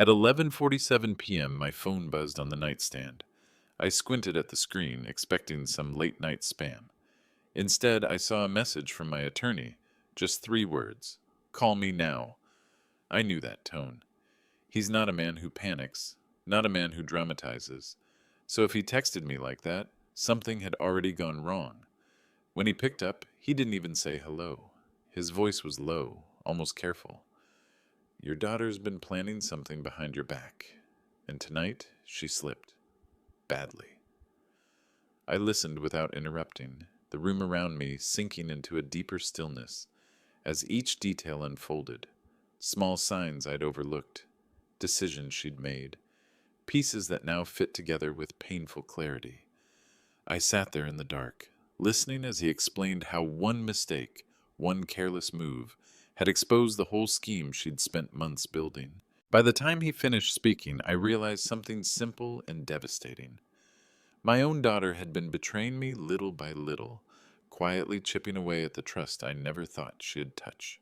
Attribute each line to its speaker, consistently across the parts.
Speaker 1: At 11:47 p.m., my phone buzzed on the nightstand. I squinted at the screen, expecting some late-night spam. Instead, I saw a message from my attorney. Just 3 words. Call me now. I knew that tone. He's not a man who panics, not a man who dramatizes. So if he texted me like that, something had already gone wrong. When he picked up, he didn't even say hello. His voice was low, almost careful. Your daughter's been planning something behind your back, and tonight she slipped. Badly. I listened without interrupting, the room around me sinking into a deeper stillness as each detail unfolded. Small signs I'd overlooked, decisions she'd made, pieces that now fit together with painful clarity. I sat there in the dark, listening as he explained how one mistake, one careless move, had exposed the whole scheme she'd spent months building. By the time he finished speaking, I realized something simple and devastating. My own daughter had been betraying me little by little, quietly chipping away at the trust I never thought she'd touch.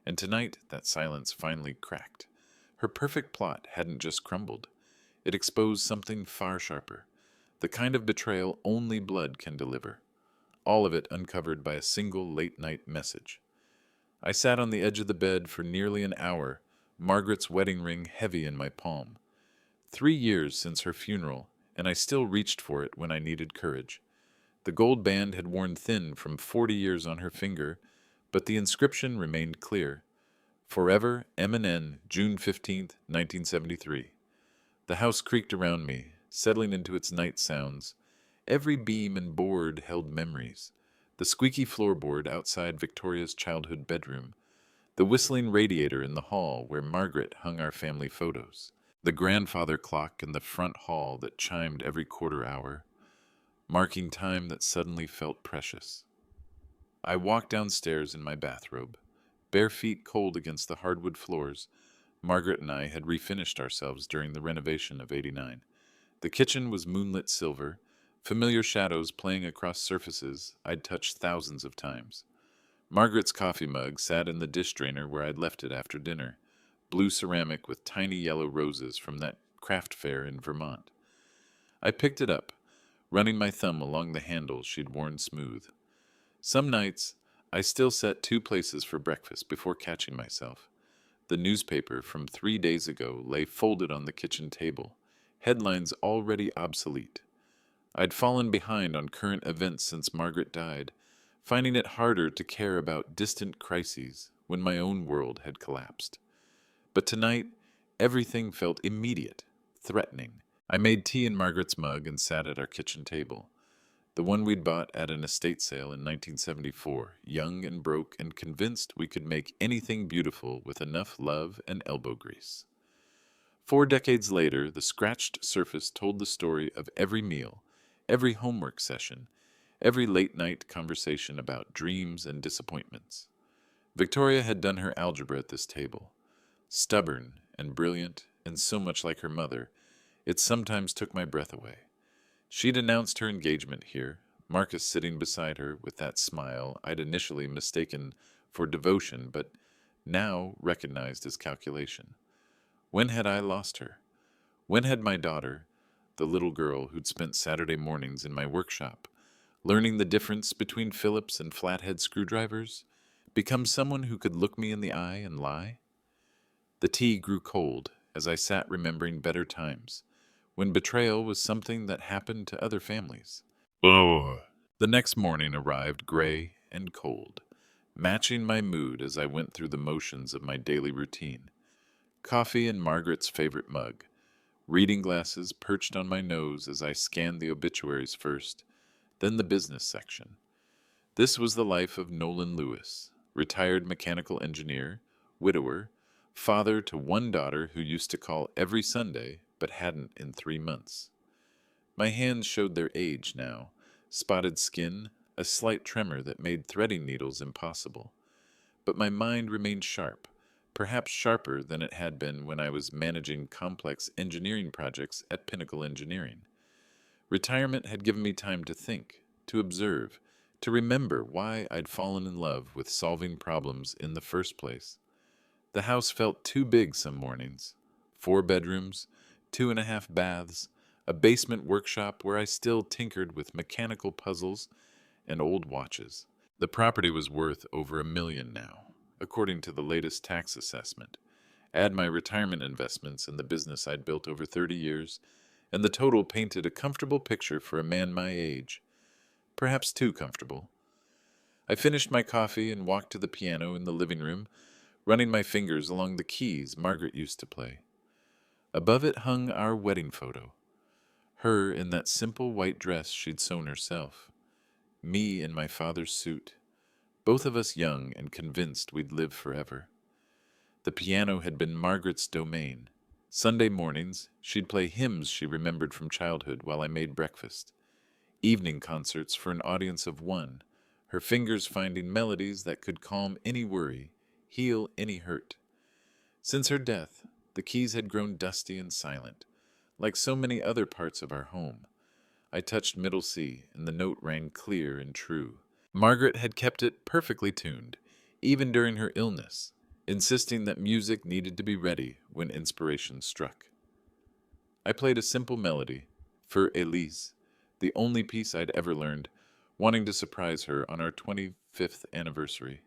Speaker 1: And tonight, that silence finally cracked. Her perfect plot hadn't just crumbled. It exposed something far sharper, the kind of betrayal only blood can deliver. All of it uncovered by a single late-night message. I sat on the edge of the bed for nearly an hour, Margaret's wedding ring heavy in my palm. 3 years since her funeral, and I still reached for it when I needed courage. The gold band had worn thin from 40 years on her finger, but the inscription remained clear. Forever, M&N, June 15th, 1973. The house creaked around me, settling into its night sounds. Every beam and board held memories. The squeaky floorboard outside Victoria's childhood bedroom. The whistling radiator in the hall where Margaret hung our family photos. The grandfather clock in the front hall that chimed every quarter hour, marking time that suddenly felt precious. I walked downstairs in my bathrobe, bare feet cold against the hardwood floors. Margaret and I had refinished ourselves during the renovation of '89. The kitchen was moonlit silver, familiar shadows playing across surfaces I'd touched thousands of times. Margaret's coffee mug sat in the dish drainer where I'd left it after dinner, blue ceramic with tiny yellow roses from that craft fair in Vermont. I picked it up, running my thumb along the handle she'd worn smooth. Some nights, I still set 2 places for breakfast before catching myself. The newspaper from 3 days ago lay folded on the kitchen table, headlines already obsolete. I'd fallen behind on current events since Margaret died, finding it harder to care about distant crises when my own world had collapsed. But tonight, everything felt immediate, threatening. I made tea in Margaret's mug and sat at our kitchen table, the one we'd bought at an estate sale in 1974, young and broke and convinced we could make anything beautiful with enough love and elbow grease. 4 decades later, the scratched surface told the story of every meal, every homework session, every late-night conversation about dreams and disappointments. Victoria had done her algebra at this table. Stubborn and brilliant and so much like her mother, it sometimes took my breath away. She'd announced her engagement here, Marcus sitting beside her with that smile I'd initially mistaken for devotion but now recognized as calculation. When had I lost her? When had my daughter, the little girl who'd spent Saturday mornings in my workshop, learning the difference between Phillips and flathead screwdrivers, become someone who could look me in the eye and lie? The tea grew cold as I sat remembering better times, when betrayal was something that happened to other families. Oh. The next morning arrived gray and cold, matching my mood as I went through the motions of my daily routine. Coffee in Margaret's favorite mug, reading glasses perched on my nose as I scanned the obituaries first, then the business section. This was the life of Nolan Lewis, retired mechanical engineer, widower, father to one daughter who used to call every Sunday but hadn't in 3 months. My hands showed their age now, spotted skin, a slight tremor that made threading needles impossible. But my mind remained sharp, perhaps sharper than it had been when I was managing complex engineering projects at Pinnacle Engineering. Retirement had given me time to think, to observe, to remember why I'd fallen in love with solving problems in the first place. The house felt too big some mornings, 4 bedrooms, 2.5 baths, a basement workshop where I still tinkered with mechanical puzzles and old watches. The property was worth over $1 million now, according to the latest tax assessment. Add my retirement investments and the business I'd built over 30 years, and the total painted a comfortable picture for a man my age. Perhaps too comfortable. I finished my coffee and walked to the piano in the living room, running my fingers along the keys Margaret used to play. Above it hung our wedding photo. Her in that simple white dress she'd sewn herself. Me in my father's suit. Both of us young and convinced we'd live forever. The piano had been Margaret's domain. Sunday mornings, she'd play hymns she remembered from childhood while I made breakfast. Evening concerts for an audience of one, her fingers finding melodies that could calm any worry, heal any hurt. Since her death, the keys had grown dusty and silent, like so many other parts of our home. I touched middle C, and the note rang clear and true. Margaret had kept it perfectly tuned, even during her illness, insisting that music needed to be ready when inspiration struck. I played a simple melody, for Elise, the only piece I'd ever learned, wanting to surprise her on our 25th anniversary.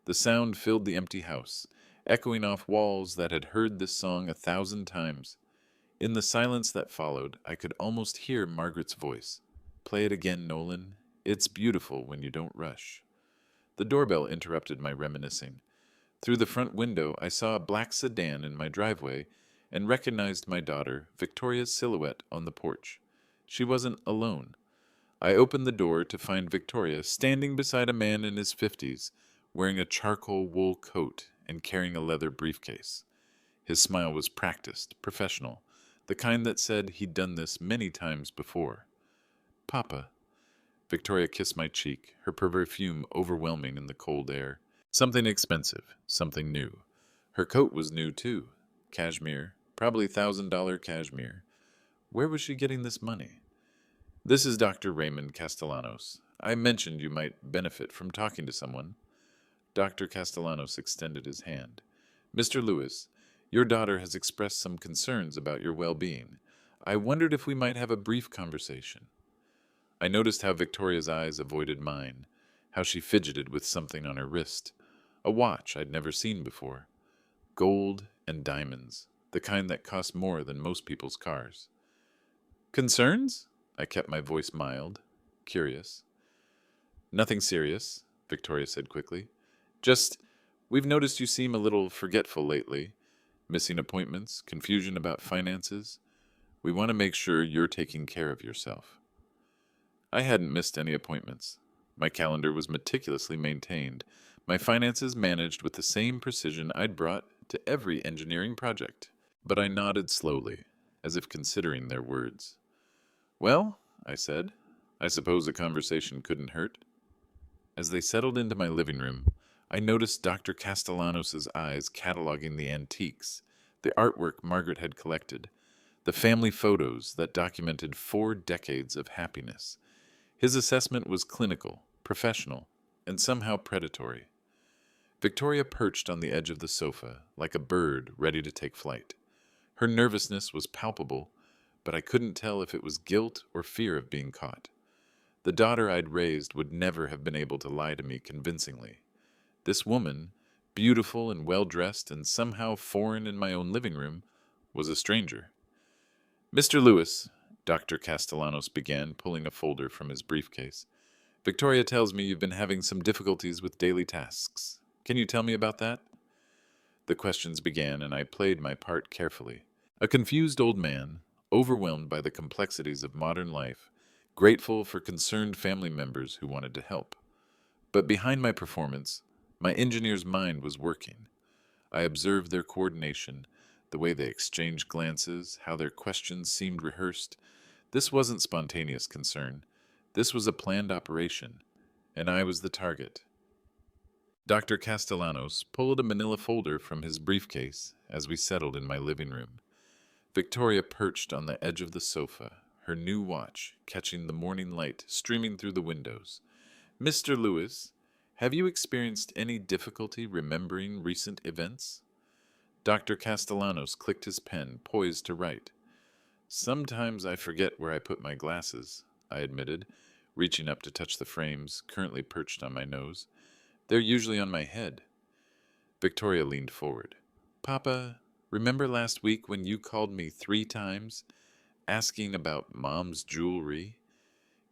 Speaker 1: The sound filled the empty house, echoing off walls that had heard this song 1,000 times. In the silence that followed, I could almost hear Margaret's voice. "Play it again, Nolan. It's beautiful when you don't rush." The doorbell interrupted my reminiscing. Through the front window, I saw a black sedan in my driveway and recognized my daughter, Victoria's silhouette on the porch. She wasn't alone. I opened the door to find Victoria standing beside a man in his 50s, wearing a charcoal wool coat and carrying a leather briefcase. His smile was practiced, professional, the kind that said he'd done this many times before. "Papa." Victoria kissed my cheek, her perfume overwhelming in the cold air. Something expensive, something new. Her coat was new, too. Cashmere, probably $1,000 cashmere. Where was she getting this money? "This is Dr. Raymond Castellanos. I mentioned you might benefit from talking to someone." Dr. Castellanos extended his hand. "Mr. Lewis, your daughter has expressed some concerns about your well-being. I wondered if we might have a brief conversation." I noticed how Victoria's eyes avoided mine, how she fidgeted with something on her wrist, a watch I'd never seen before. Gold and diamonds, the kind that cost more than most people's cars. "Concerns?" I kept my voice mild, curious. "Nothing serious," Victoria said quickly. "Just, we've noticed you seem a little forgetful lately. Missing appointments, confusion about finances. We want to make sure you're taking care of yourself." I hadn't missed any appointments. My calendar was meticulously maintained, my finances managed with the same precision I'd brought to every engineering project. But I nodded slowly, as if considering their words. "Well," I said, "I suppose a conversation couldn't hurt." As they settled into my living room, I noticed Dr. Castellanos' eyes cataloging the antiques, the artwork Margaret had collected, the family photos that documented 4 decades of happiness. His assessment was clinical, professional, and somehow predatory. Victoria perched on the edge of the sofa, like a bird ready to take flight. Her nervousness was palpable, but I couldn't tell if it was guilt or fear of being caught. The daughter I'd raised would never have been able to lie to me convincingly. This woman, beautiful and well-dressed and somehow foreign in my own living room, was a stranger. "Mr. Lewis," Dr. Castellanos began, pulling a folder from his briefcase. "Victoria tells me you've been having some difficulties with daily tasks. Can you tell me about that?" The questions began, and I played my part carefully. A confused old man, overwhelmed by the complexities of modern life, grateful for concerned family members who wanted to help. But behind my performance, my engineer's mind was working. I observed their coordination, the way they exchanged glances, how their questions seemed rehearsed. This wasn't spontaneous concern. This was a planned operation, and I was the target. Dr. Castellanos pulled a manila folder from his briefcase as we settled in my living room. Victoria perched on the edge of the sofa, her new watch catching the morning light streaming through the windows. "Mr. Lewis, have you experienced any difficulty remembering recent events?" Dr. Castellanos clicked his pen, poised to write. Sometimes I forget where I put my glasses, I admitted, reaching up to touch the frames currently perched on my nose. They're usually on my head. Victoria leaned forward. Papa, remember last week when you called me 3 times, asking about Mom's jewelry?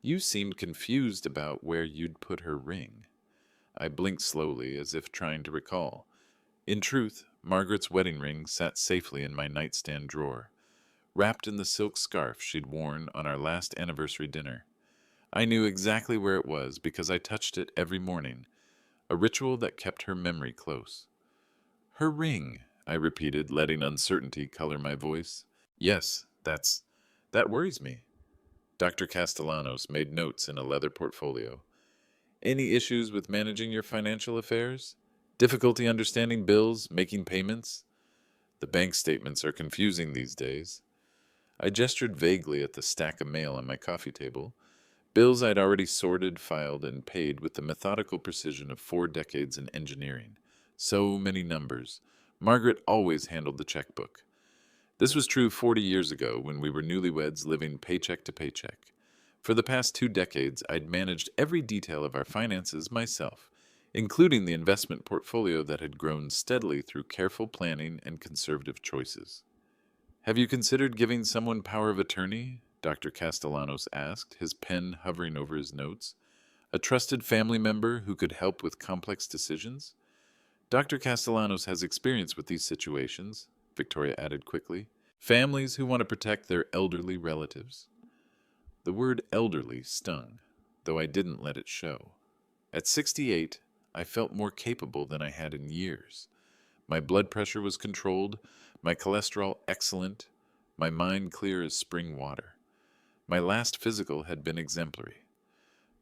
Speaker 1: You seemed confused about where you'd put her ring. I blinked slowly, as if trying to recall. In truth, Margaret's wedding ring sat safely in my nightstand drawer, wrapped in the silk scarf she'd worn on our last anniversary dinner. I knew exactly where it was because I touched it every morning, a ritual that kept her memory close. Her ring, I repeated, letting uncertainty color my voice. Yes, that worries me. Dr. Castellanos made notes in a leather portfolio. Any issues with managing your financial affairs? Difficulty understanding bills, making payments? The bank statements are confusing these days. I gestured vaguely at the stack of mail on my coffee table, bills I'd already sorted, filed, and paid with the methodical precision of 4 decades in engineering. So many numbers. Margaret always handled the checkbook. This was true 40 years ago when we were newlyweds living paycheck to paycheck. For the past 2 decades, I'd managed every detail of our finances myself, including the investment portfolio that had grown steadily through careful planning and conservative choices. Have you considered giving someone power of attorney? Dr. Castellanos asked, his pen hovering over his notes. A trusted family member who could help with complex decisions? Dr. Castellanos has experience with these situations, Victoria added quickly. Families who want to protect their elderly relatives. The word elderly stung, though I didn't let it show. At 68, I felt more capable than I had in years. My blood pressure was controlled, my cholesterol excellent, my mind clear as spring water. My last physical had been exemplary.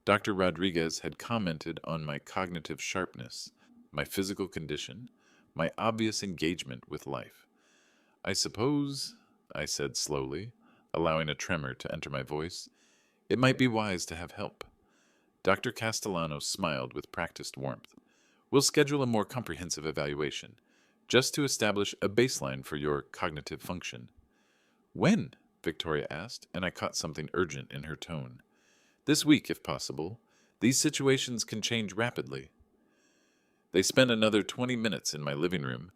Speaker 1: Dr. Rodriguez had commented on my cognitive sharpness, my physical condition, my obvious engagement with life. I suppose, I said slowly, allowing a tremor to enter my voice, it might be wise to have help. Dr. Castellanos smiled with practiced warmth. We'll schedule a more comprehensive evaluation, just to establish a baseline for your cognitive function. When? Victoria asked, and I caught something urgent in her tone. This week, if possible. These situations can change rapidly. They spent another 20 minutes in my living room,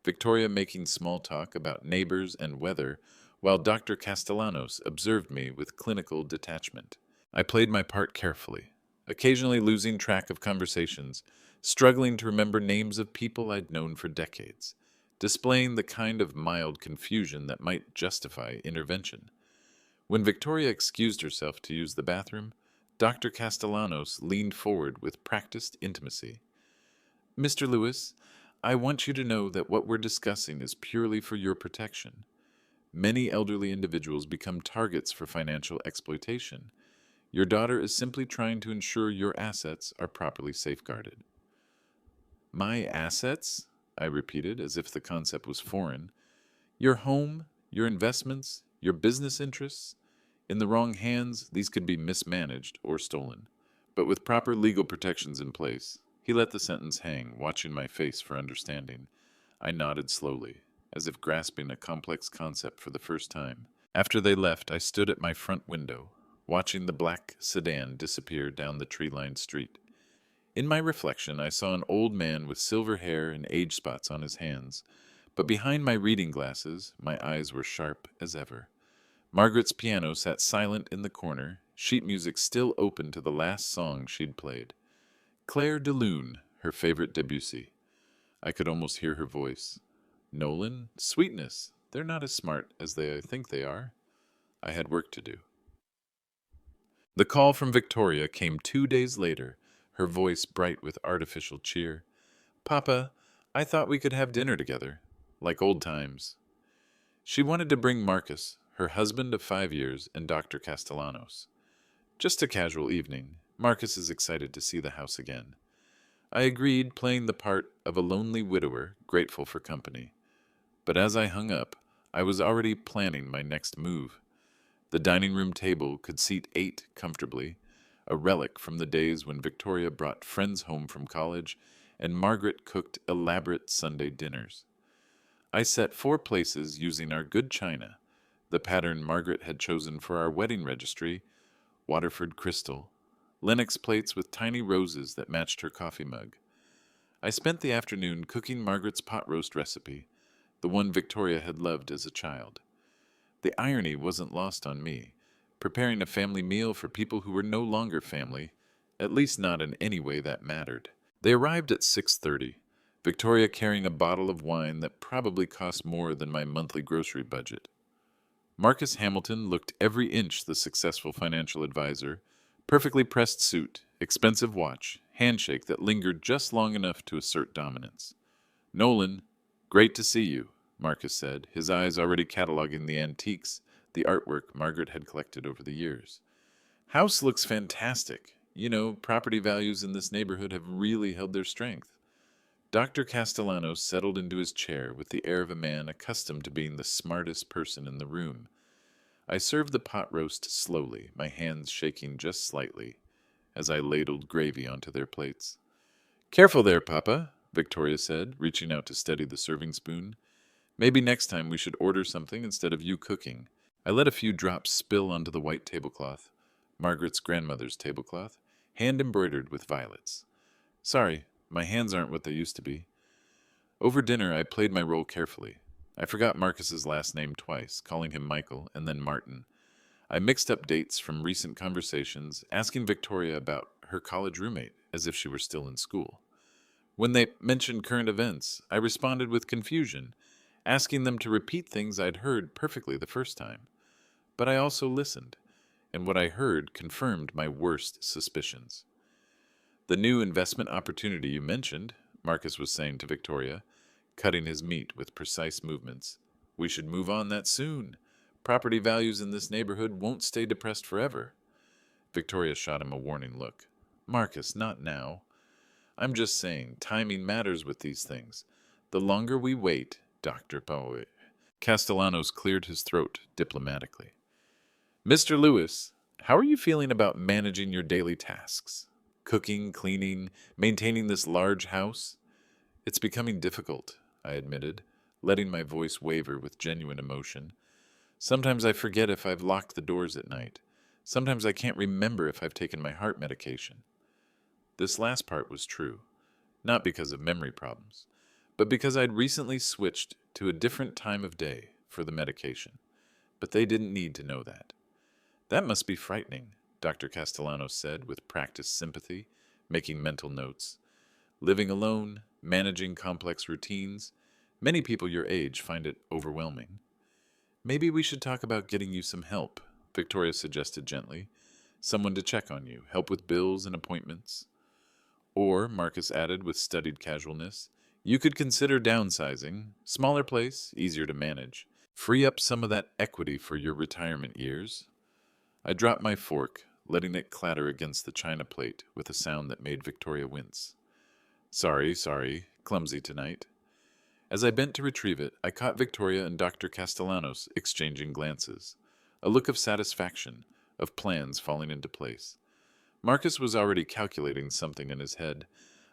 Speaker 1: Victoria making small talk about neighbors and weather, while Dr. Castellanos observed me with clinical detachment. I played my part carefully, occasionally losing track of conversations, struggling to remember names of people I'd known for decades, displaying the kind of mild confusion that might justify intervention. When Victoria excused herself to use the bathroom, Dr. Castellanos leaned forward with practiced intimacy. Mr. Lewis, I want you to know that what we're discussing is purely for your protection. Many elderly individuals become targets for financial exploitation. Your daughter is simply trying to ensure your assets are properly safeguarded. My assets? I repeated, as if the concept was foreign. Your home, your investments, your business interests? In the wrong hands, these could be mismanaged or stolen. But with proper legal protections in place, he let the sentence hang, watching my face for understanding. I nodded slowly, as if grasping a complex concept for the first time. After they left, I stood at my front window, watching the black sedan disappear down the tree-lined street. In my reflection, I saw an old man with silver hair and age spots on his hands, but behind my reading glasses, my eyes were sharp as ever. Margaret's piano sat silent in the corner, sheet music still open to the last song she'd played. Claire de Lune, her favorite Debussy. I could almost hear her voice. Nolan, sweetness, they're not as smart as they think they are. I had work to do. The call from Victoria came 2 days later, her voice bright with artificial cheer. Papa, I thought we could have dinner together, like old times. She wanted to bring Marcus, her husband of 5 years, and Dr. Castellanos. Just a casual evening. Marcus is excited to see the house again. I agreed, playing the part of a lonely widower, grateful for company. But as I hung up, I was already planning my next move. The dining room table could seat 8 comfortably, a relic from the days when Victoria brought friends home from college and Margaret cooked elaborate Sunday dinners. I set 4 places using our good china, the pattern Margaret had chosen for our wedding registry, Waterford crystal, Lenox plates with tiny roses that matched her coffee mug. I spent the afternoon cooking Margaret's pot roast recipe, the one Victoria had loved as a child. The irony wasn't lost on me. Preparing a family meal for people who were no longer family, at least not in any way that mattered. They arrived at 6:30, Victoria carrying a bottle of wine that probably cost more than my monthly grocery budget. Marcus Hamilton looked every inch the successful financial advisor, perfectly pressed suit, expensive watch, handshake that lingered just long enough to assert dominance. Nolan, great to see you, Marcus said, his eyes already cataloging the antiques, the artwork Margaret had collected over the years. House looks fantastic. You know, property values in this neighborhood have really held their strength. Dr. Castellanos settled into his chair with the air of a man accustomed to being the smartest person in the room. I served the pot roast slowly, my hands shaking just slightly, as I ladled gravy onto their plates. Careful there, Papa, Victoria said, reaching out to steady the serving spoon. Maybe next time we should order something instead of you cooking. I let a few drops spill onto the white tablecloth, Margaret's grandmother's tablecloth, hand embroidered with violets. Sorry, my hands aren't what they used to be. Over dinner, I played my role carefully. I forgot Marcus's last name twice, calling him Michael and then Martin. I mixed up dates from recent conversations, asking Victoria about her college roommate, as if she were still in school. When they mentioned current events, I responded with confusion, asking them to repeat things I'd heard perfectly the first time. But I also listened, and what I heard confirmed my worst suspicions. The new investment opportunity you mentioned, Marcus was saying to Victoria, cutting his meat with precise movements. We should move on that soon. Property values in this neighborhood won't stay depressed forever. Victoria shot him a warning look. Marcus, not now. I'm just saying, timing matters with these things. The longer we wait, Dr. Bowie. Castellanos cleared his throat diplomatically. Mr. Lewis, how are you feeling about managing your daily tasks? Cooking, cleaning, maintaining this large house? It's becoming difficult, I admitted, letting my voice waver with genuine emotion. Sometimes I forget if I've locked the doors at night. Sometimes I can't remember if I've taken my heart medication. This last part was true, not because of memory problems, but because I'd recently switched to a different time of day for the medication. But they didn't need to know that. That must be frightening, Dr. Castellanos said with practiced sympathy, making mental notes. Living alone, managing complex routines, many people your age find it overwhelming. Maybe we should talk about getting you some help, Victoria suggested gently. Someone to check on you, help with bills and appointments. Or, Marcus added with studied casualness, you could consider downsizing. Smaller place, easier to manage. Free up some of that equity for your retirement years. I dropped my fork, letting it clatter against the china plate with a sound that made Victoria wince. Sorry, clumsy tonight. As I bent to retrieve it, I caught Victoria and Dr. Castellanos exchanging glances, a look of satisfaction, of plans falling into place. Marcus was already calculating something in his head.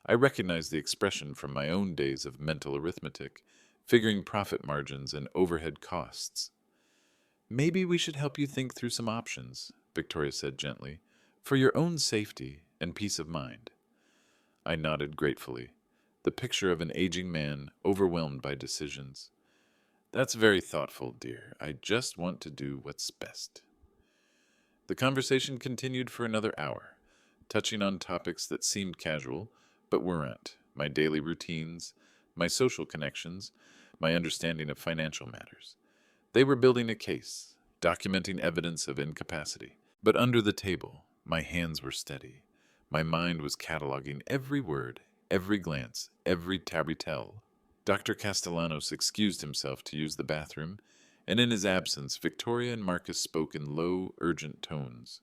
Speaker 1: I recognized the expression from my own days of mental arithmetic, figuring profit margins and overhead costs. Maybe we should help you think through some options, Victoria said gently, for your own safety and peace of mind. I nodded gratefully, the picture of an aging man overwhelmed by decisions. That's very thoughtful, dear. I just want to do what's best. The conversation continued for another hour, touching on topics that seemed casual, but weren't. My daily routines, my social connections, my understanding of financial matters. They were building a case, documenting evidence of incapacity. But under the table, my hands were steady. My mind was cataloging every word, every glance, every tabby-tell. Dr. Castellanos excused himself to use the bathroom, and in his absence, Victoria and Marcus spoke in low, urgent tones.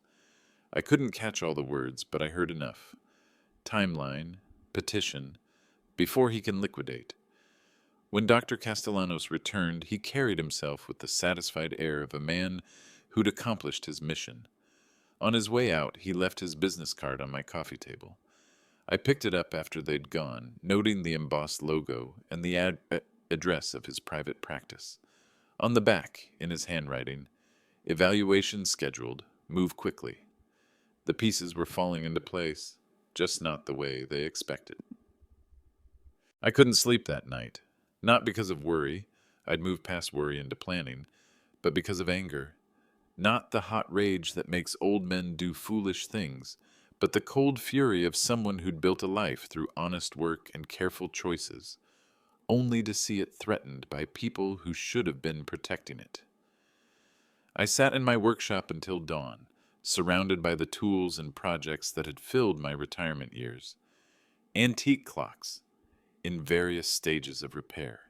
Speaker 1: I couldn't catch all the words, but I heard enough. Timeline, petition, before he can liquidate. When Dr. Castellanos returned, he carried himself with the satisfied air of a man who'd accomplished his mission. On his way out, he left his business card on my coffee table. I picked it up after they'd gone, noting the embossed logo and the address of his private practice. On the back, in his handwriting, evaluation scheduled, move quickly. The pieces were falling into place, just not the way they expected. I couldn't sleep that night. Not because of worry, I'd moved past worry into planning, but because of anger. Not the hot rage that makes old men do foolish things, but the cold fury of someone who'd built a life through honest work and careful choices, only to see it threatened by people who should have been protecting it. I sat in my workshop until dawn, surrounded by the tools and projects that had filled my retirement years. Antique clocks, in various stages of repair,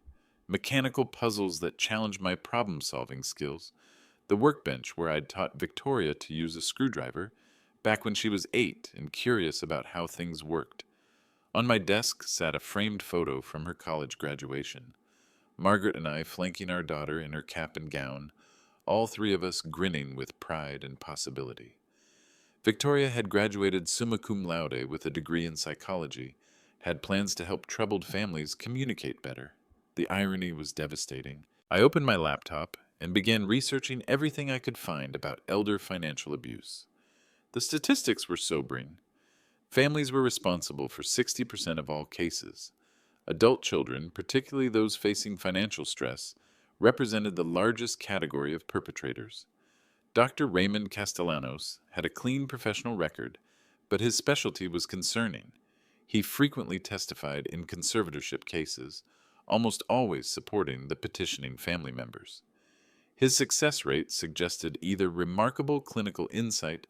Speaker 1: mechanical puzzles that challenged my problem-solving skills, the workbench where I'd taught Victoria to use a screwdriver back when she was 8 and curious about how things worked. On my desk sat a framed photo from her college graduation. Margaret and I flanking our daughter in her cap and gown, all three of us grinning with pride and possibility. Victoria had graduated summa cum laude with a degree in psychology, had plans to help troubled families communicate better. The irony was devastating. I opened my laptop and began researching everything I could find about elder financial abuse. The statistics were sobering. Families were responsible for 60% of all cases. Adult children, particularly those facing financial stress, represented the largest category of perpetrators. Dr. Raymond Castellanos had a clean professional record, but his specialty was concerning. He frequently testified in conservatorship cases, almost always supporting the petitioning family members. His success rate suggested either remarkable clinical insight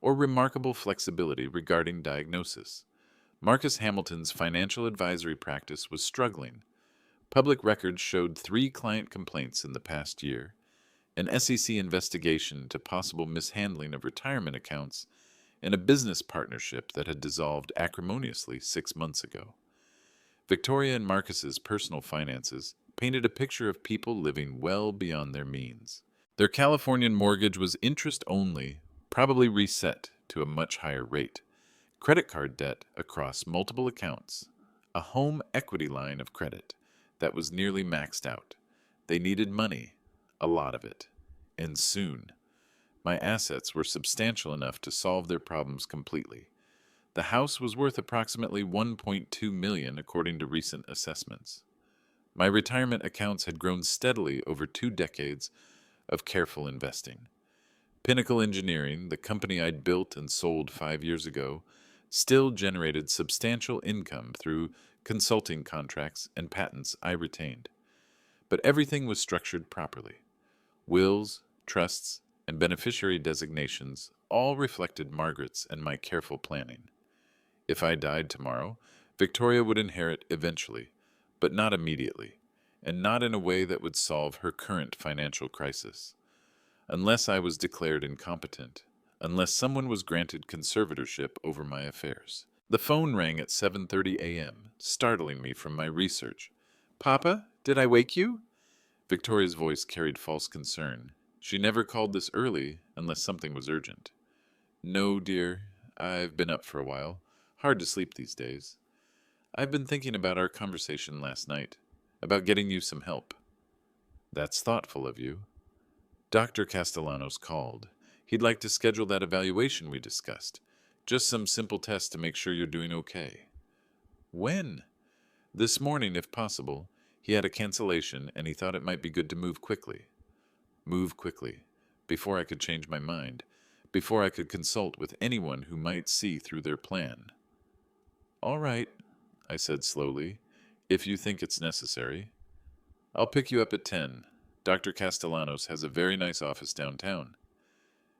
Speaker 1: or remarkable flexibility regarding diagnosis. Marcus Hamilton's financial advisory practice was struggling. Public records showed 3 client complaints in the past year, an SEC investigation into possible mishandling of retirement accounts, and a business partnership that had dissolved acrimoniously 6 months ago. Victoria and Marcus's personal finances painted a picture of people living well beyond their means. Their Californian mortgage was interest only, probably reset to a much higher rate. Credit card debt across multiple accounts. A home equity line of credit that was nearly maxed out. They needed money, a lot of it, and soon. My assets were substantial enough to solve their problems completely. The house was worth approximately $1.2 million according to recent assessments. My retirement accounts had grown steadily over 2 decades of careful investing. Pinnacle Engineering, the company I'd built and sold 5 years ago, still generated substantial income through consulting contracts and patents I retained. But everything was structured properly. Wills, trusts, and beneficiary designations all reflected Margaret's and my careful planning. If I died tomorrow, Victoria would inherit eventually, but not immediately, and not in a way that would solve her current financial crisis. Unless I was declared incompetent, unless someone was granted conservatorship over my affairs. The phone rang at 7:30 a.m., startling me from my research. "Papa, did I wake you?" Victoria's voice carried false concern. She never called this early unless something was urgent. "No, dear. I've been up for a while. Hard to sleep these days. I've been thinking about our conversation last night, about getting you some help." "That's thoughtful of you." Dr. Castellanos called. He'd like to schedule that evaluation we discussed. Just some simple tests to make sure you're doing okay. "When?" "This morning, if possible. He had a cancellation, and he thought it might be good to move quickly." Move quickly, before I could change my mind, before I could consult with anyone who might see through their plan. "All right," I said slowly, "if you think it's necessary. I'll pick you up at 10. Dr. Castellanos has a very nice office downtown."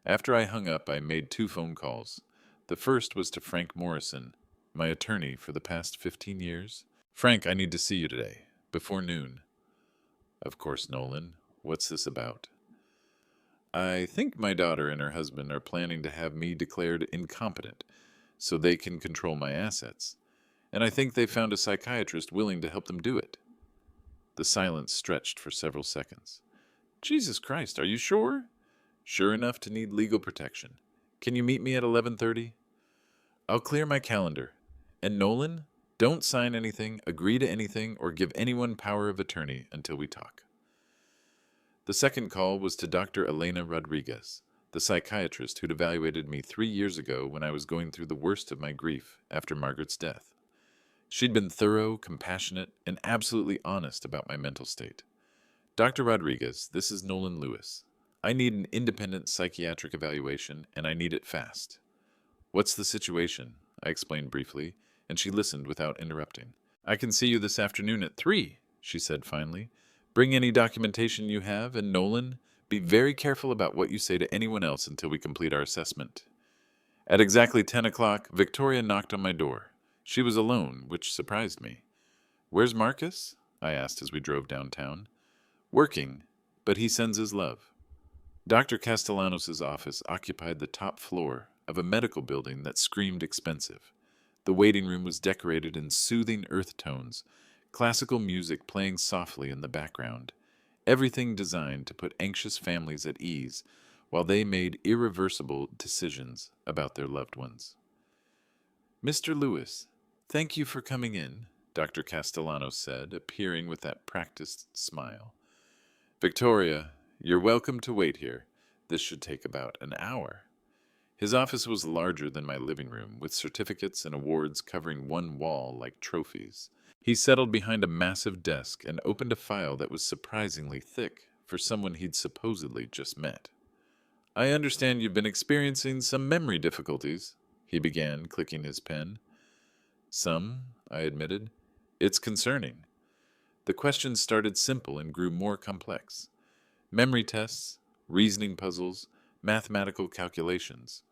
Speaker 1: After I hung up, I made 2 phone calls. The first was to Frank Morrison, my attorney for the past 15 years. "Frank, I need to see you today, before noon." "Of course, Nolan. What's this about?" "I think my daughter and her husband are planning to have me declared incompetent so they can control my assets, and I think they've found a psychiatrist willing to help them do it." The silence stretched for several seconds. "Jesus Christ, are you sure?" "Sure enough to need legal protection. Can you meet me at 11:30? "I'll clear my calendar. And Nolan, Don't sign anything, agree to anything, or give anyone power of attorney until we talk. The second call was to Dr. Elena Rodriguez, the psychiatrist who'd evaluated me 3 years ago when I was going through the worst of my grief after Margaret's death. She'd been thorough, compassionate, and absolutely honest about my mental state. Dr. Rodriguez, this is Nolan Lewis. I need an independent psychiatric evaluation, and I need it fast. What's the situation? I explained briefly, and she listened without interrupting. I can see you this afternoon at 3, she said finally. Bring any documentation you have, and Nolan, be very careful about what you say to anyone else until we complete our assessment. At exactly 10 o'clock, Victoria knocked on my door. She was alone, which surprised me. Where's Marcus? I asked as we drove downtown. Working, but he sends his love. Dr. Castellanos' office occupied the top floor of a medical building that screamed expensive. The waiting room was decorated in soothing earth tones, classical music playing softly in the background, everything designed to put anxious families at ease while they made irreversible decisions about their loved ones. Mr. Lewis, thank you for coming in, Dr. Castellanos said, appearing with that practiced smile. Victoria, you're welcome to wait here. This should take about an hour. His office was larger than my living room, with certificates and awards covering one wall like trophies. He settled behind a massive desk and opened a file that was surprisingly thick for someone he'd supposedly just met. I understand you've been experiencing some memory difficulties, he began, clicking his pen. Some, I admitted. It's concerning. The questions started simple and grew more complex. Memory tests, reasoning puzzles, mathematical calculations.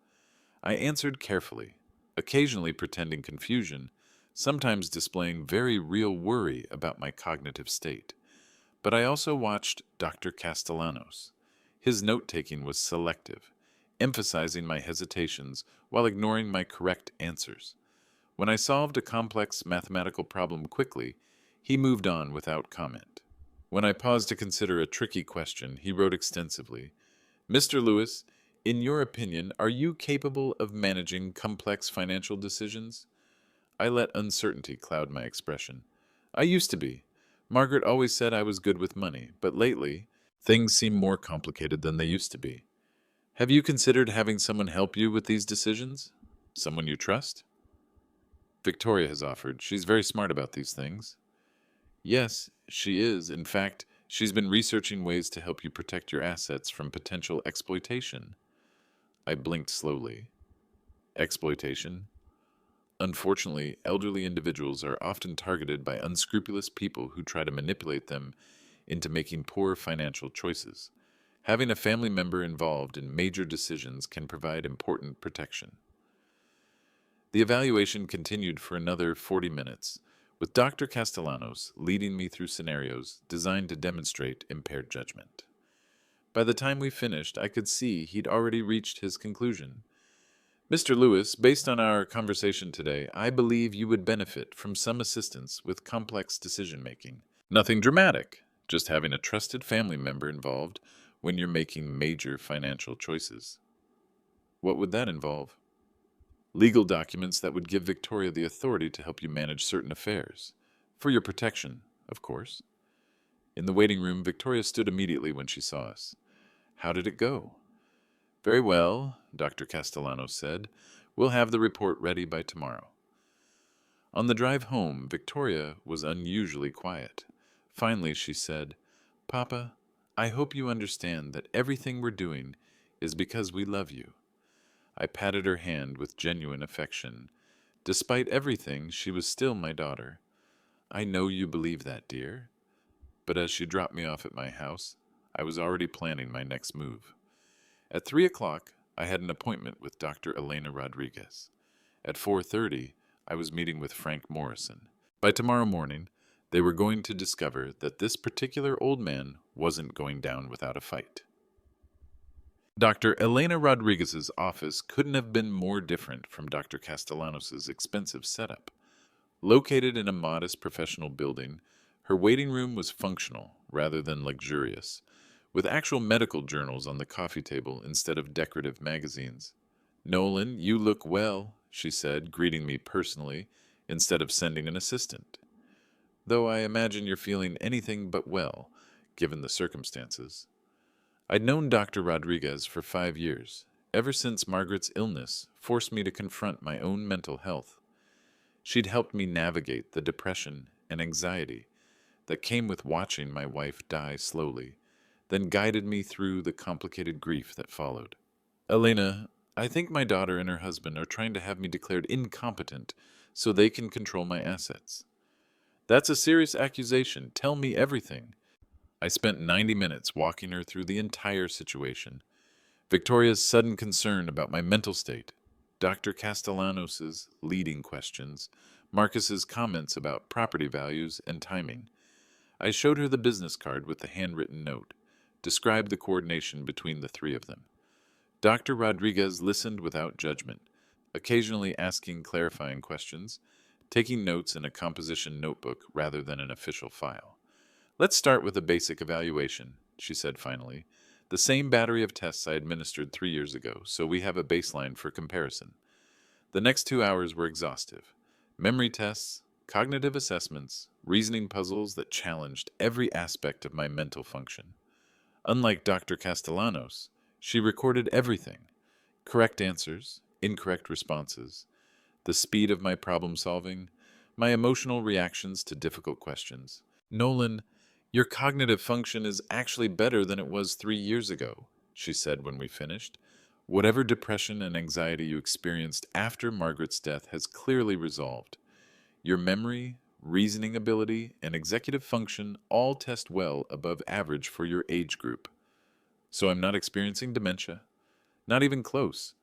Speaker 1: I answered carefully, occasionally pretending confusion, sometimes displaying very real worry about my cognitive state. But I also watched Dr. Castellanos. His note-taking was selective, emphasizing my hesitations while ignoring my correct answers. When I solved a complex mathematical problem quickly, he moved on without comment. When I paused to consider a tricky question, he wrote extensively, Mr. Lewis, in your opinion, are you capable of managing complex financial decisions? I let uncertainty cloud my expression. I used to be. Margaret always said I was good with money, but lately, things seem more complicated than they used to be. Have you considered having someone help you with these decisions? Someone you trust? Victoria has offered. She's very smart about these things. Yes, she is. In fact, she's been researching ways to help you protect your assets from potential exploitation. I blinked slowly. Exploitation? Unfortunately, elderly individuals are often targeted by unscrupulous people who try to manipulate them into making poor financial choices. Having a family member involved in major decisions can provide important protection. The evaluation continued for another 40 minutes, with Dr. Castellanos leading me through scenarios designed to demonstrate impaired judgment. By the time we finished, I could see he'd already reached his conclusion. Mr. Lewis, based on our conversation today, I believe you would benefit from some assistance with complex decision-making. Nothing dramatic, just having a trusted family member involved when you're making major financial choices. What would that involve? Legal documents that would give Victoria the authority to help you manage certain affairs. For your protection, of course. In the waiting room, Victoria stood immediately when she saw us. How did it go? Very well, Dr. Castellanos said. We'll have the report ready by tomorrow. On the drive home, Victoria was unusually quiet. Finally, she said, Papa, I hope you understand that everything we're doing is because we love you. I patted her hand with genuine affection. Despite everything, she was still my daughter. I know you believe that, dear. But as she dropped me off at my house, I was already planning my next move. At 3 o'clock, I had an appointment with Dr. Elena Rodriguez. At 4:30, I was meeting with Frank Morrison. By tomorrow morning, they were going to discover that this particular old man wasn't going down without a fight. Dr. Elena Rodriguez's office couldn't have been more different from Dr. Castellanos' expensive setup. Located in a modest professional building, her waiting room was functional rather than luxurious, with actual medical journals on the coffee table instead of decorative magazines. Nolan, you look well, she said, greeting me personally instead of sending an assistant. Though I imagine you're feeling anything but well, given the circumstances. I'd known Dr. Rodriguez for 5 years, ever since Margaret's illness forced me to confront my own mental health. She'd helped me navigate the depression and anxiety that came with watching my wife die slowly, then guided me through the complicated grief that followed. Elena, I think my daughter and her husband are trying to have me declared incompetent so they can control my assets. That's a serious accusation. Tell me everything. I spent 90 minutes walking her through the entire situation. Victoria's sudden concern about my mental state, Dr. Castellanos's leading questions, Marcus's comments about property values and timing. I showed her the business card with the handwritten note, described the coordination between the three of them. Dr. Rodriguez listened without judgment, occasionally asking clarifying questions, taking notes in a composition notebook rather than an official file. Let's start with a basic evaluation, she said finally. The same battery of tests I administered 3 years ago, so we have a baseline for comparison. The next 2 hours were exhaustive. Memory tests, cognitive assessments, reasoning puzzles that challenged every aspect of my mental function. Unlike Dr. Castellanos, she recorded everything: correct answers, incorrect responses, the speed of my problem solving, my emotional reactions to difficult questions. Nolan, your cognitive function is actually better than it was 3 years ago, she said when we finished. Whatever depression and anxiety you experienced after Margaret's death has clearly resolved. Your memory, reasoning ability, and executive function all test well above average for your age group. So I'm not experiencing dementia. Not even close.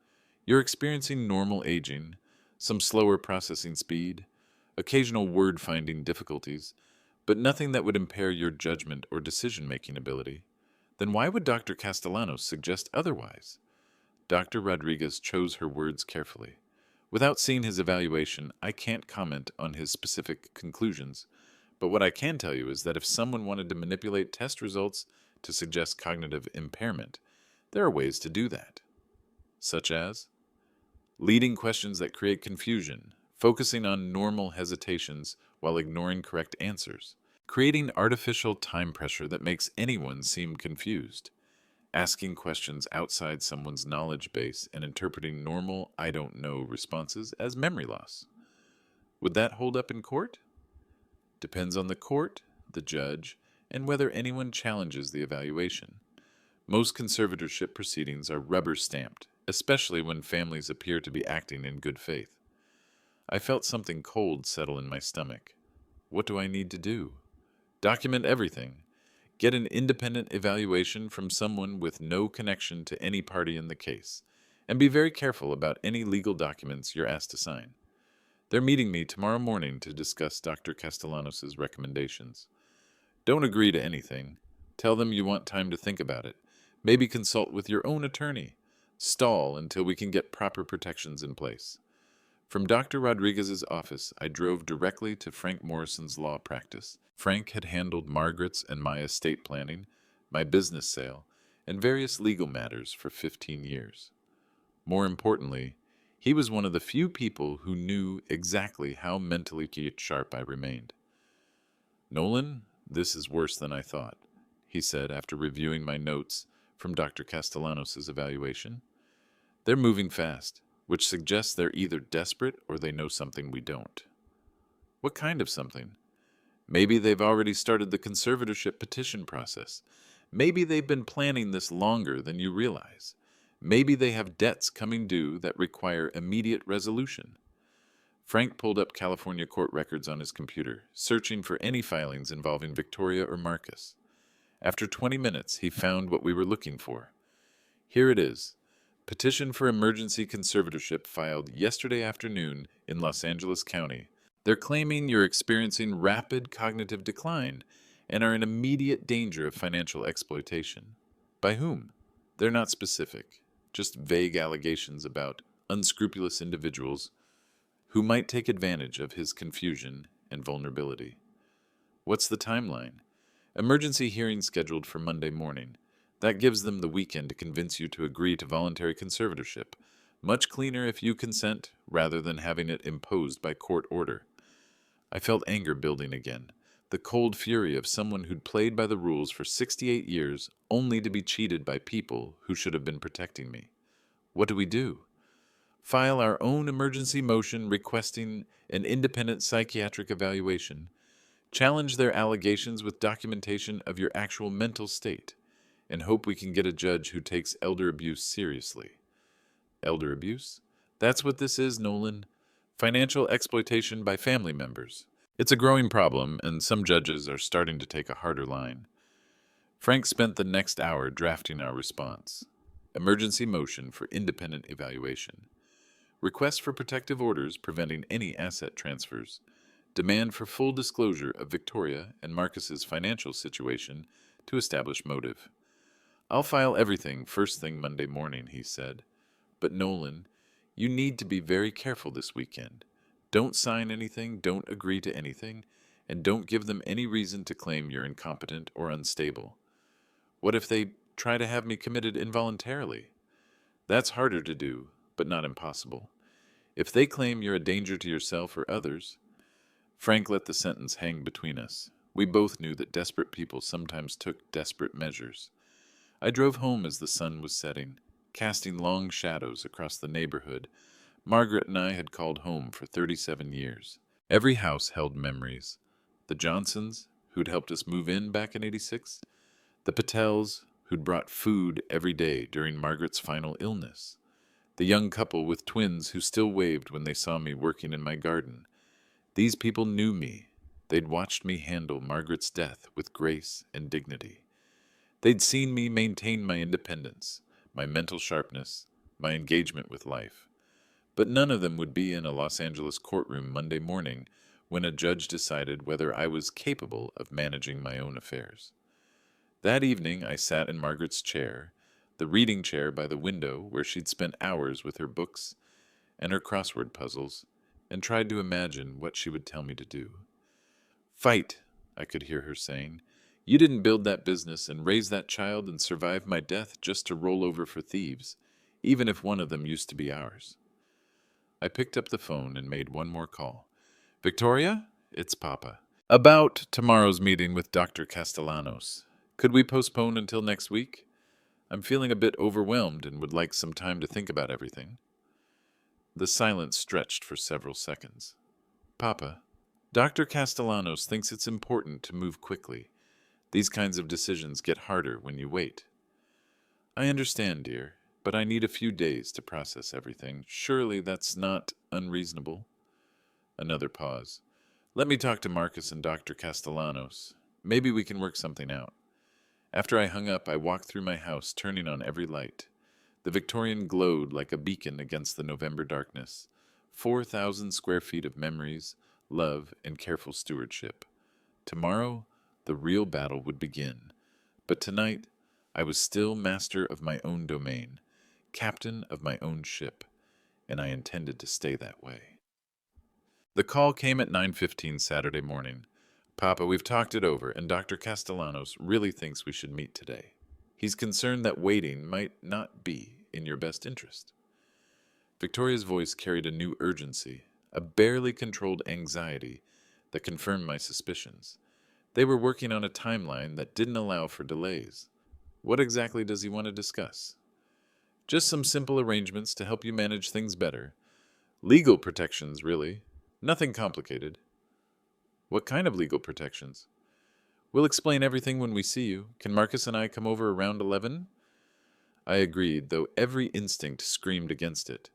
Speaker 1: You're experiencing normal aging, some slower processing speed, occasional word-finding difficulties, but nothing that would impair your judgment or decision-making ability. Then why would Dr. Castellanos suggest otherwise? Dr. Rodriguez chose her words carefully. Without seeing his evaluation, I can't comment on his specific conclusions, but what I can tell you is that if someone wanted to manipulate test results to suggest cognitive impairment, there are ways to do that. Such as leading questions that create confusion, focusing on normal hesitations while ignoring correct answers, creating artificial time pressure that makes anyone seem confused, asking questions outside someone's knowledge base and interpreting normal "I don't know" responses as memory loss. Would that hold up in court? Depends on the court, the judge, and whether anyone challenges the evaluation. Most conservatorship proceedings are rubber-stamped, especially when families appear to be acting in good faith. I felt something cold settle in my stomach. What do I need to do? Document everything. Get an independent evaluation from someone with no connection to any party in the case, and be very careful about any legal documents you're asked to sign. They're meeting me tomorrow morning to discuss Dr. Castellanos' recommendations. Don't agree to anything. Tell them you want time to think about it. Maybe consult with your own attorney. Stall until we can get proper protections in place. From Dr. Rodriguez's office, I drove directly to Frank Morrison's law practice. Frank had handled Margaret's and my estate planning, my business sale, and various legal matters for 15 years. More importantly, he was one of the few people who knew exactly how mentally sharp I remained. Nolan, this is worse than I thought, he said after reviewing my notes from Dr. Castellanos' evaluation. They're moving fast, which suggests they're either desperate or they know something we don't. What kind of something? Maybe they've already started the conservatorship petition process. Maybe they've been planning this longer than you realize. Maybe they have debts coming due that require immediate resolution. Frank pulled up California court records on his computer, searching for any filings involving Victoria or Marcus. After 20 minutes, he found what we were looking for. Here it is. Petition for emergency conservatorship filed yesterday afternoon in Los Angeles County. They're claiming you're experiencing rapid cognitive decline and are in immediate danger of financial exploitation. By whom? They're not specific, just vague allegations about unscrupulous individuals who might take advantage of his confusion and vulnerability. What's the timeline? Emergency hearing scheduled for Monday morning. That gives them the weekend to convince you to agree to voluntary conservatorship. Much cleaner if you consent, rather than having it imposed by court order. I felt anger building again, the cold fury of someone who'd played by the rules for 68 years only to be cheated by people who should have been protecting me. What do we do? File our own emergency motion requesting an independent psychiatric evaluation, challenge their allegations with documentation of your actual mental state, and hope we can get a judge who takes elder abuse seriously. Elder abuse? That's what this is, Nolan. Financial exploitation by family members. It's a growing problem, and some judges are starting to take a harder line. Frank spent the next hour drafting our response. Emergency motion for independent evaluation. Request for protective orders preventing any asset transfers. Demand for full disclosure of Victoria and Marcus's financial situation to establish motive. I'll file everything first thing Monday morning, he said. But Nolan, you need to be very careful this weekend. Don't sign anything, don't agree to anything, and don't give them any reason to claim you're incompetent or unstable. What if they try to have me committed involuntarily? That's harder to do, but not impossible. If they claim you're a danger to yourself or others. Frank let the sentence hang between us. We both knew that desperate people sometimes took desperate measures. I drove home as the sun was setting, casting long shadows across the neighborhood. Margaret and I had called home for 37 years. Every house held memories. The Johnsons, who'd helped us move in back in '86. The Patels, who'd brought food every day during Margaret's final illness. The young couple with twins who still waved when they saw me working in my garden. These people knew me. They'd watched me handle Margaret's death with grace and dignity. They'd seen me maintain my independence, my mental sharpness, my engagement with life. But none of them would be in a Los Angeles courtroom Monday morning when a judge decided whether I was capable of managing my own affairs. That evening I sat in Margaret's chair, the reading chair by the window where she'd spent hours with her books and her crossword puzzles, and tried to imagine what she would tell me to do. Fight, I could hear her saying. You didn't build that business and raise that child and survive my death just to roll over for thieves, even if one of them used to be ours. I picked up the phone and made one more call. Victoria? It's Papa. About tomorrow's meeting with Dr. Castellanos. Could we postpone until next week? I'm feeling a bit overwhelmed and would like some time to think about everything. The silence stretched for several seconds. Papa, Dr. Castellanos thinks it's important to move quickly. These kinds of decisions get harder when you wait. I understand, dear, but I need a few days to process everything. Surely that's not unreasonable. Another pause. Let me talk to Marcus and Dr. Castellanos. Maybe we can work something out. After I hung up, I walked through my house, turning on every light. The Victorian glowed like a beacon against the November darkness. 4,000 square feet of memories, love, and careful stewardship. Tomorrow, the real battle would begin. But tonight, I was still master of my own domain, captain of my own ship, and I intended to stay that way. The call came at 9:15 Saturday morning. Papa, we've talked it over, and Dr. Castellanos really thinks we should meet today. He's concerned that waiting might not be in your best interest. Victoria's voice carried a new urgency, a barely controlled anxiety that confirmed my suspicions. They were working on a timeline that didn't allow for delays. What exactly does he want to discuss? Just some simple arrangements to help you manage things better. Legal protections, really. Nothing complicated. What kind of legal protections? We'll explain everything when we see you. Can Marcus and I come over around 11? I agreed, though every instinct screamed against it.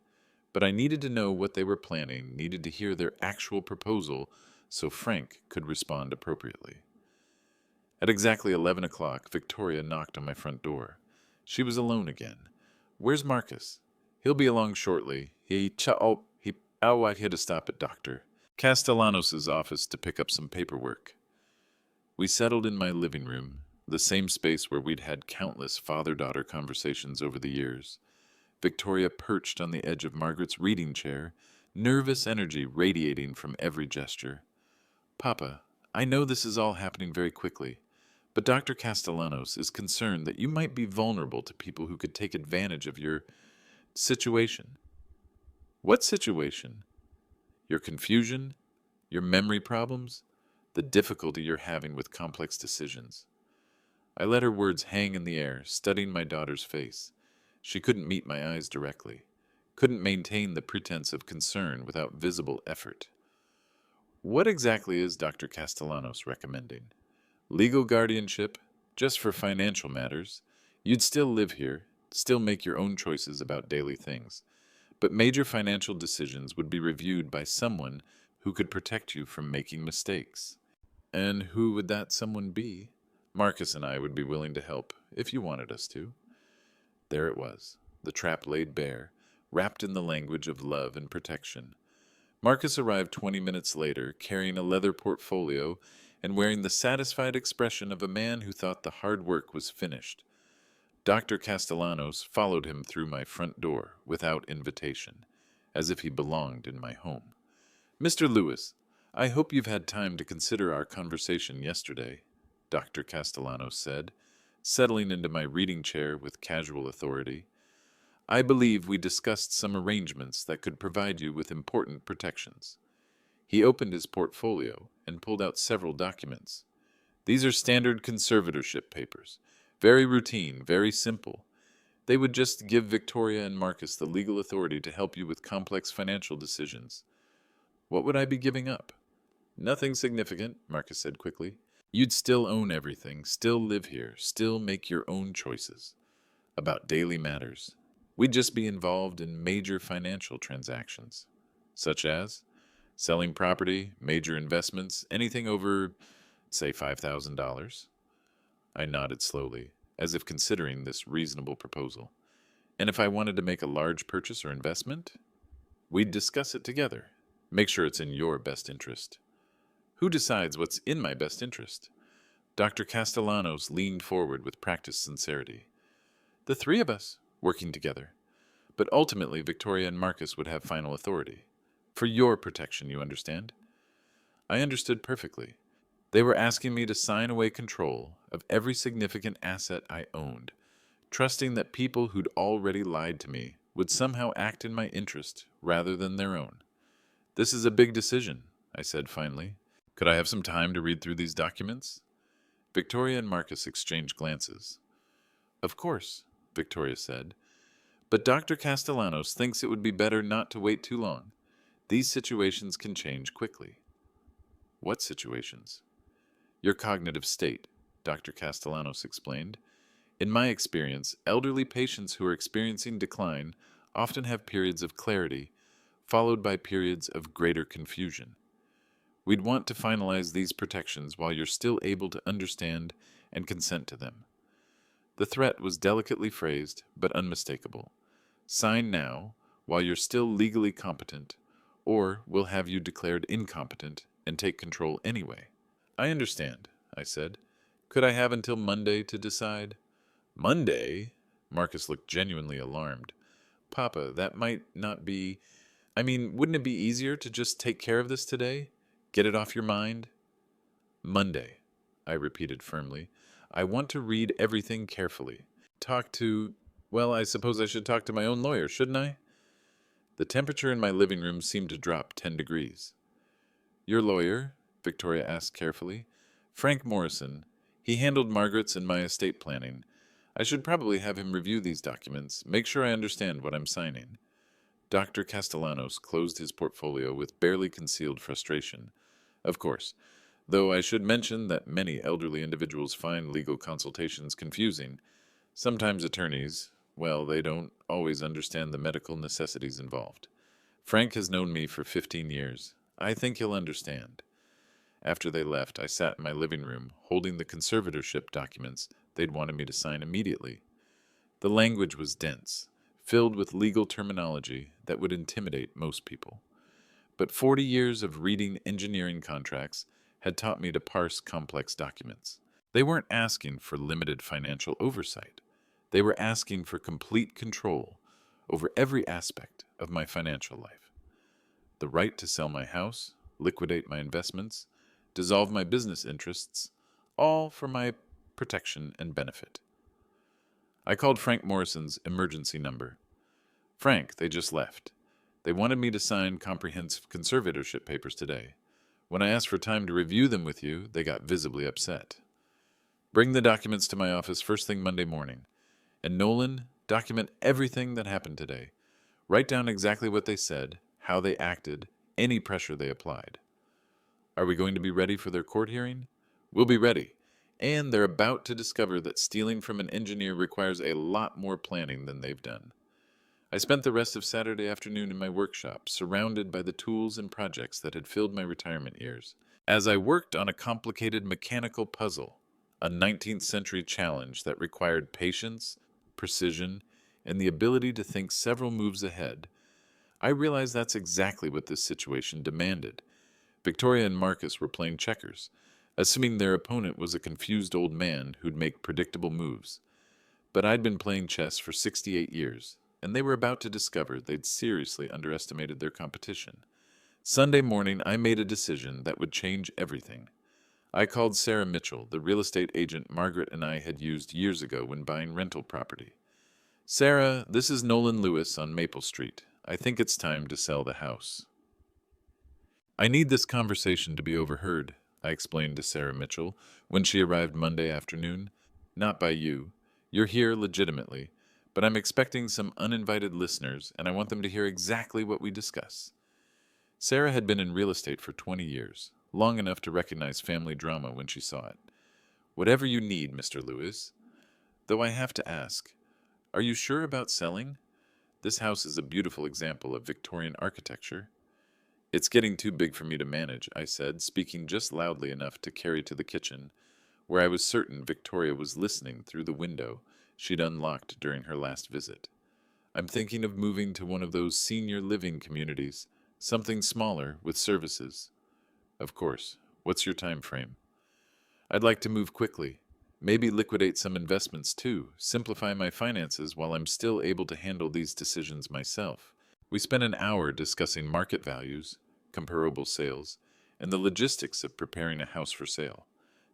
Speaker 1: But I needed to know what they were planning, needed to hear their actual proposal, so Frank could respond appropriately. At exactly 11 o'clock, Victoria knocked on my front door. She was alone again. Where's Marcus? He'll be along shortly. I had to stop at Dr. Castellanos' office to pick up some paperwork. We settled in my living room, the same space where we'd had countless father-daughter conversations over the years. Victoria perched on the edge of Margaret's reading chair, nervous energy radiating from every gesture. Papa, I know this is all happening very quickly, but Dr. Castellanos is concerned that you might be vulnerable to people who could take advantage of your situation. What situation? Your confusion, Your memory problems? The difficulty you're having with complex decisions. I let her words hang in the air, studying my daughter's face. She couldn't meet my eyes directly, couldn't maintain the pretense of concern without visible effort. What exactly is Dr. Castellanos recommending? Legal guardianship, just for financial matters. You'd still live here, still make your own choices about daily things. But major financial decisions would be reviewed by someone who could protect you from making mistakes. And who would that someone be? Marcus and I would be willing to help, if you wanted us to. There it was, the trap laid bare, wrapped in the language of love and protection. Marcus arrived 20 minutes later, carrying a leather portfolio and wearing the satisfied expression of a man who thought the hard work was finished. Dr. Castellanos followed him through my front door without invitation, as if he belonged in my home. Mr. Lewis, I hope you've had time to consider our conversation yesterday, Dr. Castellanos said, settling into my reading chair with casual authority. I believe we discussed some arrangements that could provide you with important protections. He opened his portfolio and pulled out several documents. These are standard conservatorship papers. Very routine, very simple. They would just give Victoria and Marcus the legal authority to help you with complex financial decisions. What would I be giving up? Nothing significant, Marcus said quickly. You'd still own everything, still live here, still make your own choices about daily matters. We'd just be involved in major financial transactions, such as selling property, major investments, anything over, say, $5,000. I nodded slowly, as if considering this reasonable proposal. And if I wanted to make a large purchase or investment, we'd discuss it together. Make sure it's in your best interest. Who decides what's in my best interest? Dr. Castellanos leaned forward with practiced sincerity. The three of us, working together. But ultimately, Victoria and Marcus would have final authority. For your protection, you understand? I understood perfectly. They were asking me to sign away control of every significant asset I owned, trusting that people who'd already lied to me would somehow act in my interest rather than their own. This is a big decision, I said finally. Could I have some time to read through these documents? Victoria and Marcus exchanged glances. Of course, Victoria said. But Dr. Castellanos thinks it would be better not to wait too long. These situations can change quickly. What situations? Your cognitive state, Dr. Castellanos explained. In my experience, elderly patients who are experiencing decline often have periods of clarity, followed by periods of greater confusion. We'd want to finalize these protections while you're still able to understand and consent to them. The threat was delicately phrased, but unmistakable. Sign now, while you're still legally competent, or we'll have you declared incompetent and take control anyway. I understand, I said. Could I have until Monday to decide? Monday? Marcus looked genuinely alarmed. Papa, that might not be... wouldn't it be easier to just take care of this today? Get it off your mind? Monday, I repeated firmly. I want to read everything carefully. I suppose I should talk to my own lawyer, shouldn't I? The temperature in my living room seemed to drop 10 degrees. Your lawyer? Victoria asked carefully. Frank Morrison. He handled Margaret's and my estate planning. I should probably have him review these documents, make sure I understand what I'm signing. Dr. Castellanos closed his portfolio with barely concealed frustration. Of course, though I should mention that many elderly individuals find legal consultations confusing. Sometimes attorneys, they don't always understand the medical necessities involved. Frank has known me for 15 years. I think he'll understand. After they left, I sat in my living room, holding the conservatorship documents they'd wanted me to sign immediately. The language was dense, filled with legal terminology that would intimidate most people. But 40 years of reading engineering contracts had taught me to parse complex documents. They weren't asking for limited financial oversight. They were asking for complete control over every aspect of my financial life. The right to sell my house, liquidate my investments, dissolve my business interests, all for my protection and benefit. I called Frank Morrison's emergency number. Frank, they just left. They wanted me to sign comprehensive conservatorship papers today. When I asked for time to review them with you, they got visibly upset. Bring the documents to my office first thing Monday morning. And Nolan, document everything that happened today. Write down exactly what they said, how they acted, any pressure they applied. Are we going to be ready for their court hearing? We'll be ready. And they're about to discover that stealing from an engineer requires a lot more planning than they've done. I spent the rest of Saturday afternoon in my workshop, surrounded by the tools and projects that had filled my retirement years. As I worked on a complicated mechanical puzzle, a 19th century challenge that required patience, precision, and the ability to think several moves ahead, I realized that's exactly what this situation demanded. Victoria and Marcus were playing checkers, assuming their opponent was a confused old man who'd make predictable moves. But I'd been playing chess for 68 years, and they were about to discover they'd seriously underestimated their competition. Sunday morning, I made a decision that would change everything. I called Sarah Mitchell, the real estate agent Margaret and I had used years ago when buying rental property. Sarah, this is Nolan Lewis on Maple Street. I think it's time to sell the house. I need this conversation to be overheard, I explained to Sarah Mitchell when she arrived Monday afternoon. Not by you. You're here legitimately, but I'm expecting some uninvited listeners, and I want them to hear exactly what we discuss. Sarah had been in real estate for 20 years, long enough to recognize family drama when she saw it. Whatever you need, Mr. Lewis. Though I have to ask, are you sure about selling? This house is a beautiful example of Victorian architecture. It's getting too big for me to manage, I said, speaking just loudly enough to carry to the kitchen, where I was certain Victoria was listening through the window she'd unlocked during her last visit. I'm thinking of moving to one of those senior living communities, something smaller with services. Of course. What's your time frame? I'd like to move quickly. Maybe liquidate some investments too, simplify my finances while I'm still able to handle these decisions myself. We spent an hour discussing market values, comparable sales, and the logistics of preparing a house for sale.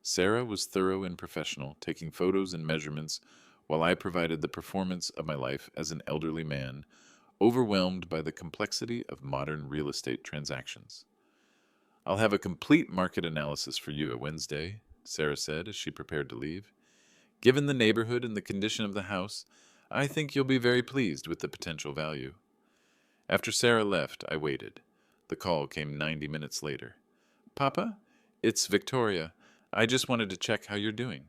Speaker 1: Sarah was thorough and professional, taking photos and measurements while I provided the performance of my life as an elderly man, overwhelmed by the complexity of modern real estate transactions. I'll have a complete market analysis for you Wednesday, Sarah said as she prepared to leave. Given the neighborhood and the condition of the house, I think you'll be very pleased with the potential value. After Sarah left, I waited. The call came 90 minutes later. Papa? It's Victoria. I just wanted to check how you're doing.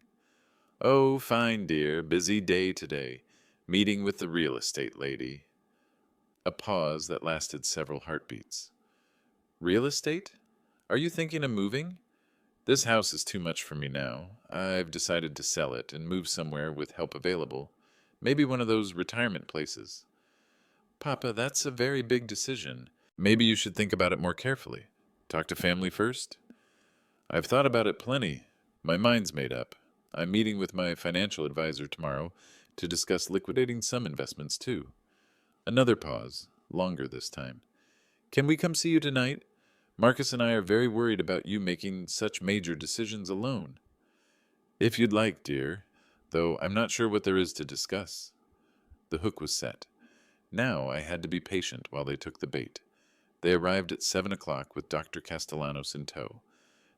Speaker 1: Oh, fine, dear. Busy day today. Meeting with the real estate lady. A pause that lasted several heartbeats. Real estate? Are you thinking of moving? This house is too much for me now. I've decided to sell it and move somewhere with help available. Maybe one of those retirement places. Papa, that's a very big decision. Maybe you should think about it more carefully. Talk to family first. I've thought about it plenty. My mind's made up. I'm meeting with my financial advisor tomorrow to discuss liquidating some investments too. Another pause, longer this time. Can we come see you tonight? Marcus and I are very worried about you making such major decisions alone. If you'd like, dear, though I'm not sure what there is to discuss. The hook was set. Now I had to be patient while they took the bait. They arrived at 7 o'clock with Dr. Castellanos in tow,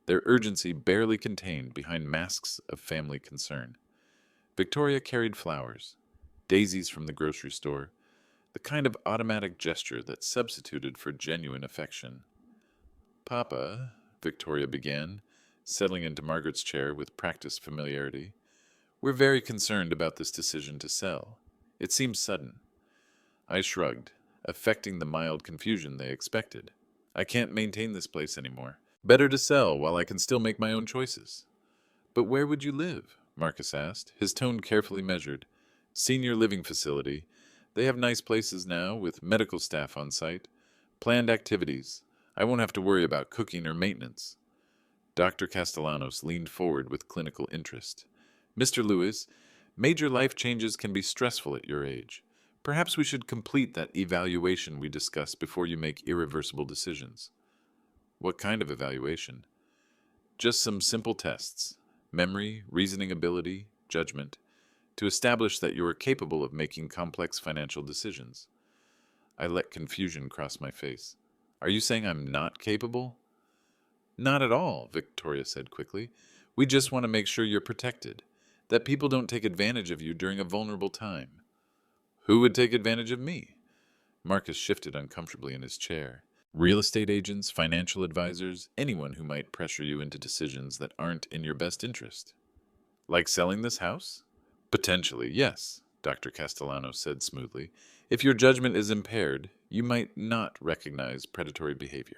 Speaker 1: their urgency barely contained behind masks of family concern. Victoria carried flowers, daisies from the grocery store, the kind of automatic gesture that substituted for genuine affection. Papa, Victoria began, settling into Margaret's chair with practiced familiarity, we're very concerned about this decision to sell. It seems sudden. I shrugged, affecting the mild confusion they expected. I can't maintain this place anymore. Better to sell while I can still make my own choices. But where would you live? Marcus asked, his tone carefully measured. Senior living facility. They have nice places now, with medical staff on site. Planned activities. I won't have to worry about cooking or maintenance. Dr. Castellanos leaned forward with clinical interest. Mr. Lewis, major life changes can be stressful at your age. Perhaps we should complete that evaluation we discussed before you make irreversible decisions. What kind of evaluation? Just some simple tests. Memory, reasoning ability, judgment, to establish that you are capable of making complex financial decisions. I let confusion cross my face. Are you saying I'm not capable? Not at all, Victoria said quickly. We just want to make sure you're protected, that people don't take advantage of you during a vulnerable time. Who would take advantage of me? Marcus shifted uncomfortably in his chair. Real estate agents, financial advisors, anyone who might pressure you into decisions that aren't in your best interest. Like selling this house? Potentially, yes, Dr. Castellano said smoothly. If your judgment is impaired, you might not recognize predatory behavior.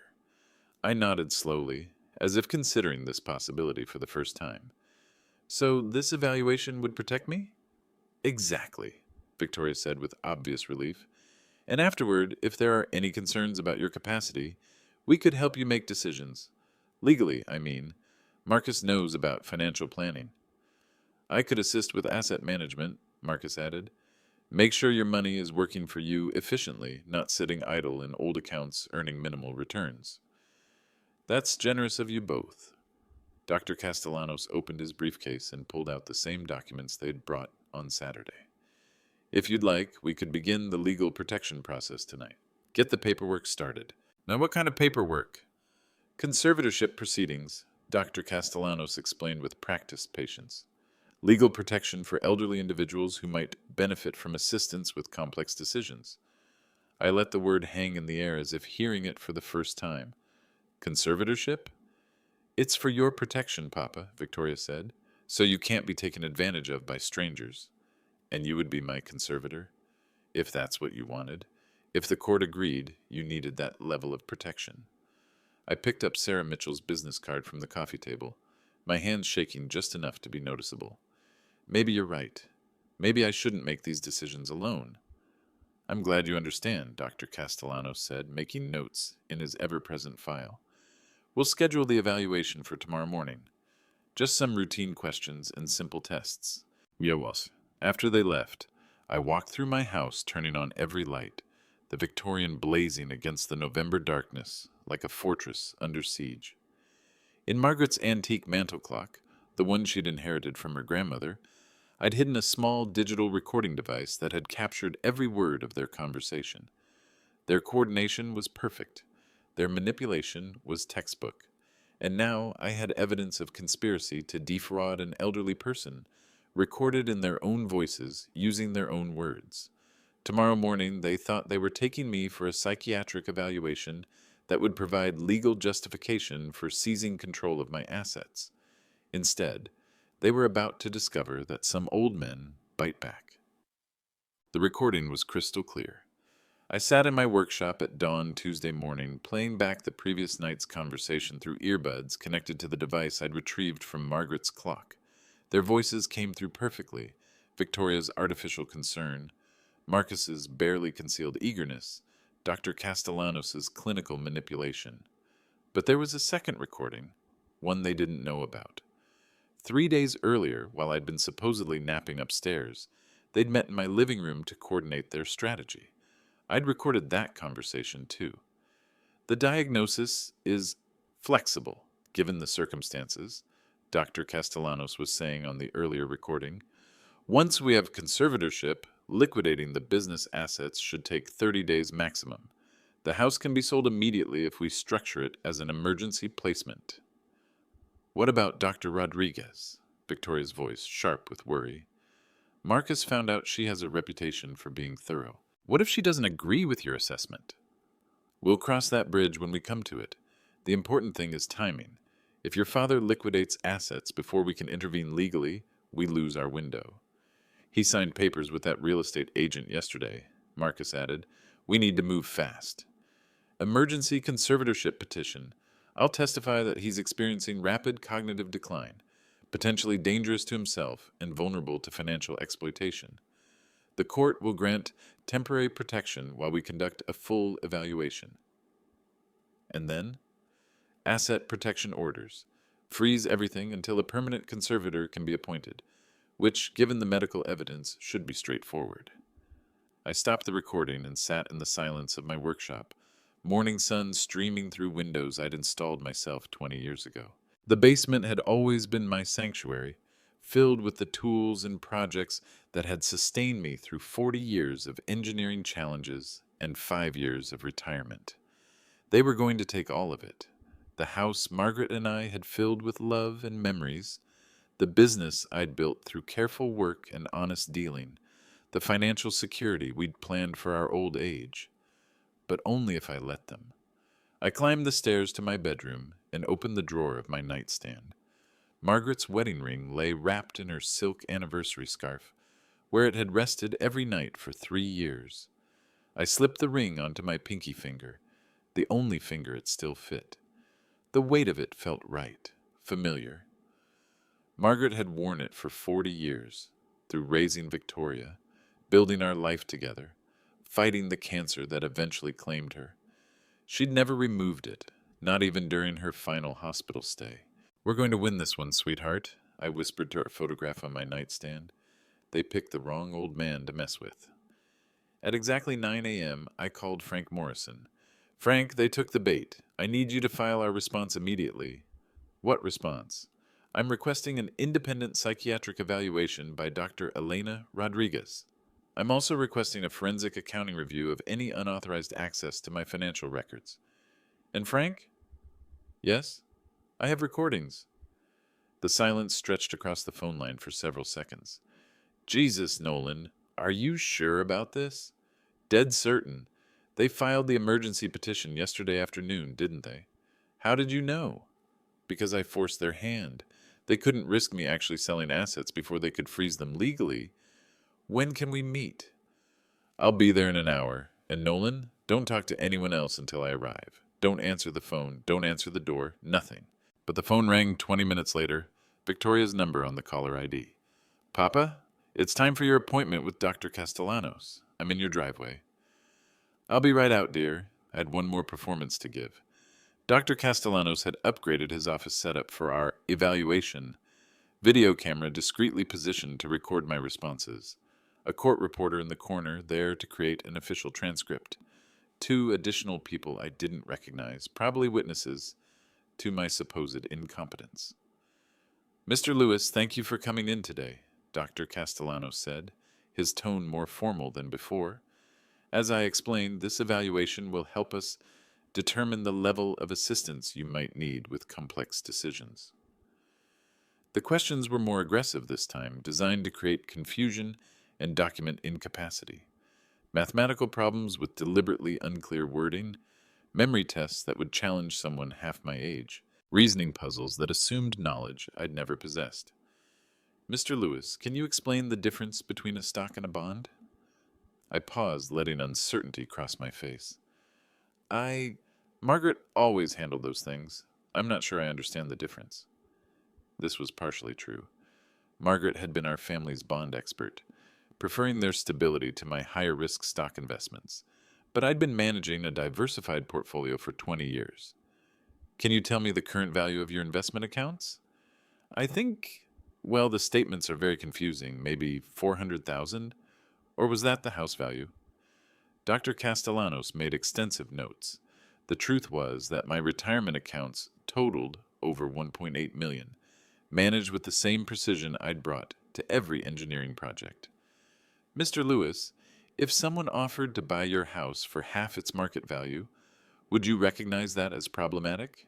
Speaker 1: I nodded slowly, as if considering this possibility for the first time. So this evaluation would protect me? Exactly, Victoria said with obvious relief. And afterward, if there are any concerns about your capacity, we could help you make decisions. Legally, I mean. Marcus knows about financial planning. I could assist with asset management, Marcus added. Make sure your money is working for you efficiently, not sitting idle in old accounts earning minimal returns. That's generous of you both. Dr. Castellanos opened his briefcase and pulled out the same documents they'd brought on Saturday. If you'd like, we could begin the legal protection process tonight. Get the paperwork started. Now, what kind of paperwork? Conservatorship proceedings, Dr. Castellanos explained with practiced patience. Legal protection for elderly individuals who might benefit from assistance with complex decisions. I let the word hang in the air as if hearing it for the first time. Conservatorship? It's for your protection, Papa, Victoria said, so you can't be taken advantage of by strangers. And you would be my conservator, if that's what you wanted. If the court agreed, you needed that level of protection. I picked up Sarah Mitchell's business card from the coffee table, my hands shaking just enough to be noticeable. Maybe you're right. Maybe I shouldn't make these decisions alone. I'm glad you understand, Dr. Castellanos said, making notes in his ever-present file. We'll schedule the evaluation for tomorrow morning. Just some routine questions and simple tests. Yawas. After they left, I walked through my house, turning on every light, the Victorian blazing against the November darkness like a fortress under siege. In Margaret's antique mantel clock, the one she'd inherited from her grandmother, I'd hidden a small digital recording device that had captured every word of their conversation. Their coordination was perfect. Their manipulation was textbook. And now I had evidence of conspiracy to defraud an elderly person, recorded in their own voices, using their own words. Tomorrow morning, they thought they were taking me for a psychiatric evaluation that would provide legal justification for seizing control of my assets. Instead, they were about to discover that some old men bite back. The recording was crystal clear. I sat in my workshop at dawn Tuesday morning, playing back the previous night's conversation through earbuds connected to the device I'd retrieved from Margaret's clock. Their voices came through perfectly, Victoria's artificial concern, Marcus's barely concealed eagerness, Dr. Castellanos' clinical manipulation. But there was a second recording, one they didn't know about. 3 days earlier, while I'd been supposedly napping upstairs, they'd met in my living room to coordinate their strategy. I'd recorded that conversation, too. The diagnosis is flexible, given the circumstances, Dr. Castellanos was saying on the earlier recording. Once we have conservatorship, liquidating the business assets should take 30 days maximum. The house can be sold immediately if we structure it as an emergency placement. What about Dr. Rodriguez? Victoria's voice sharp with worry. Marcus found out she has a reputation for being thorough. What if she doesn't agree with your assessment? We'll cross that bridge when we come to it. The important thing is timing. If your father liquidates assets before we can intervene legally, we lose our window. He signed papers with that real estate agent yesterday, Marcus added. We need to move fast. Emergency conservatorship petition. I'll testify that he's experiencing rapid cognitive decline, potentially dangerous to himself and vulnerable to financial exploitation. The court will grant temporary protection while we conduct a full evaluation. And then? Asset protection orders. Freeze everything until a permanent conservator can be appointed, which, given the medical evidence, should be straightforward. I stopped the recording and sat in the silence of my workshop, morning sun streaming through windows I'd installed myself 20 years ago. The basement had always been my sanctuary, filled with the tools and projects that had sustained me through 40 years of engineering challenges and 5 years of retirement. They were going to take all of it, The house Margaret and I had filled with love and memories, the business I'd built through careful work and honest dealing, the financial security we'd planned for our old age. But only if I let them. I climbed the stairs to my bedroom and opened the drawer of my nightstand. Margaret's wedding ring lay wrapped in her silk anniversary scarf, where it had rested every night for 3 years. I slipped the ring onto my pinky finger, the only finger it still fit. The weight of it felt right, familiar. Margaret had worn it for 40 years, through raising Victoria, building our life together, fighting the cancer that eventually claimed her. She'd never removed it, not even during her final hospital stay. "We're going to win this one, sweetheart," I whispered to our photograph on my nightstand. They picked the wrong old man to mess with. At exactly 9 a.m., I called Frank Morrison. "Frank, they took the bait. I need you to file our response immediately." "What response?" "I'm requesting an independent psychiatric evaluation by Dr. Elena Rodriguez. I'm also requesting a forensic accounting review of any unauthorized access to my financial records." "And Frank?" "Yes? I have recordings." The silence stretched across the phone line for several seconds. "Jesus, Nolan, are you sure about this?" "Dead certain. They filed the emergency petition yesterday afternoon, didn't they?" "How did you know?" "Because I forced their hand. They couldn't risk me actually selling assets before they could freeze them legally. When can we meet?" "I'll be there in an hour. And Nolan, don't talk to anyone else until I arrive. Don't answer the phone. Don't answer the door. Nothing." But the phone rang 20 minutes later, Victoria's number on the caller ID. "Papa, it's time for your appointment with Dr. Castellanos. I'm in your driveway." "I'll be right out, dear." I had one more performance to give. Dr. Castellanos had upgraded his office setup for our evaluation. Video camera discreetly positioned to record my responses. A court reporter in the corner there to create an official transcript. 2 additional people I didn't recognize, probably witnesses to my supposed incompetence. "Mr. Lewis, thank you for coming in today," Dr. Castellanos said, his tone more formal than before. "As I explained, this evaluation will help us determine the level of assistance you might need with complex decisions." The questions were more aggressive this time, designed to create confusion and document incapacity. Mathematical problems with deliberately unclear wording, memory tests that would challenge someone half my age, reasoning puzzles that assumed knowledge I'd never possessed. "Mr. Lewis, can you explain the difference between a stock and a bond?" I paused, letting uncertainty cross my face. Margaret always handled those things. I'm not sure I understand the difference." This was partially true. Margaret had been our family's bond expert, preferring their stability to my higher-risk stock investments, but I'd been managing a diversified portfolio for 20 years. "Can you tell me the current value of your investment accounts?" "I think, well, the statements are very confusing. Maybe 400,000? Or was that the house value?" Dr. Castellanos made extensive notes. The truth was that my retirement accounts totaled over 1.8 million, managed with the same precision I'd brought to every engineering project. "Mr. Lewis, if someone offered to buy your house for half its market value, would you recognize that as problematic?"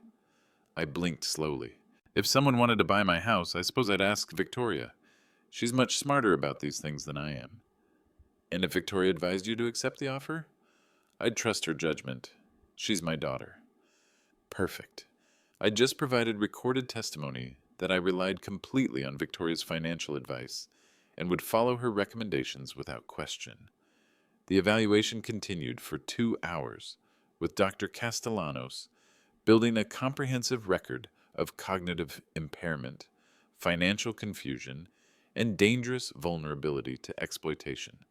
Speaker 1: I blinked slowly. "If someone wanted to buy my house, I suppose I'd ask Victoria. She's much smarter about these things than I am." "And if Victoria advised you to accept the offer?" "I'd trust her judgment. She's my daughter." Perfect. I just provided recorded testimony that I relied completely on Victoria's financial advice and would follow her recommendations without question. The evaluation continued for 2 hours, with Dr. Castellanos building a comprehensive record of cognitive impairment, financial confusion, and dangerous vulnerability to exploitation.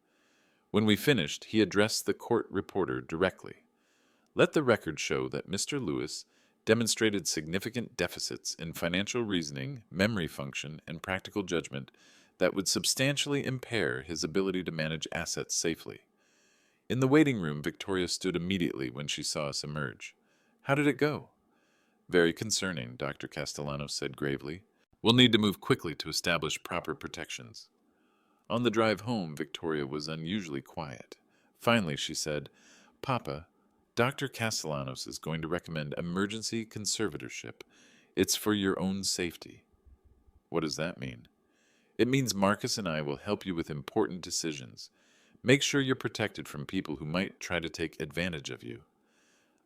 Speaker 1: When we finished, he addressed the court reporter directly. "Let the record show that Mr. Lewis demonstrated significant deficits in financial reasoning, memory function, and practical judgment that would substantially impair his ability to manage assets safely." In the waiting room, Victoria stood immediately when she saw us emerge. "How did it go?" "Very concerning," Dr. Castellanos said gravely. "We'll need to move quickly to establish proper protections." On the drive home, Victoria was unusually quiet. Finally, she said, "Papa, Dr. Castellanos is going to recommend emergency conservatorship. It's for your own safety. What does that mean? It means Marcus and I will help you with important decisions. Make sure you're protected from people who might try to take advantage of you.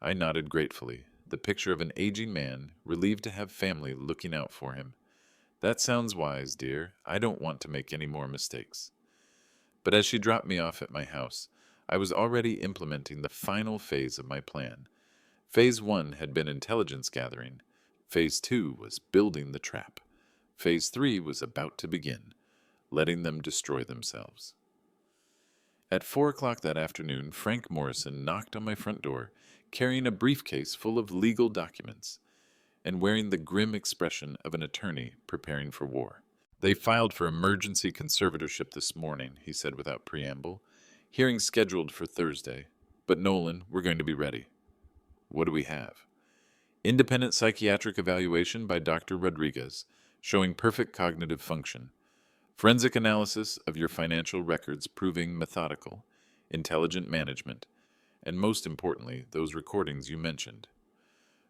Speaker 1: I nodded gratefully, the picture of an aging man, relieved to have family looking out for him. That sounds wise, dear. I don't want to make any more mistakes. But as she dropped me off at my house, I was already implementing the final phase of my plan. Phase 1 had been intelligence gathering. Phase 2 was building the trap. Phase 3 was about to begin, letting them destroy themselves. At 4 o'clock that afternoon, Frank Morrison knocked on my front door, carrying a briefcase full of legal documents, and wearing the grim expression of an attorney preparing for war. They filed for emergency conservatorship this morning, he said without preamble. Hearing scheduled for Thursday. But Nolan, we're going to be ready. What do we have? Independent psychiatric evaluation by Dr. Rodriguez, showing perfect cognitive function. Forensic analysis of your financial records proving methodical, intelligent management, and most importantly, those recordings you mentioned.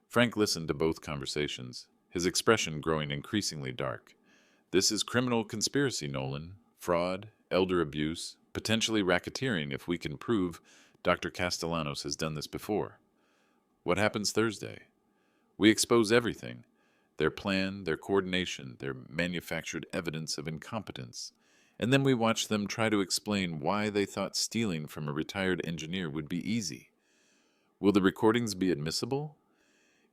Speaker 1: Frank listened to both conversations, his expression growing increasingly dark. This is criminal conspiracy, Nolan. Fraud, elder abuse, potentially racketeering if we can prove Dr. Castellanos has done this before. What happens Thursday? We expose everything. Their plan, their coordination, their manufactured evidence of incompetence. And then we watch them try to explain why they thought stealing from a retired engineer would be easy. Will the recordings be admissible?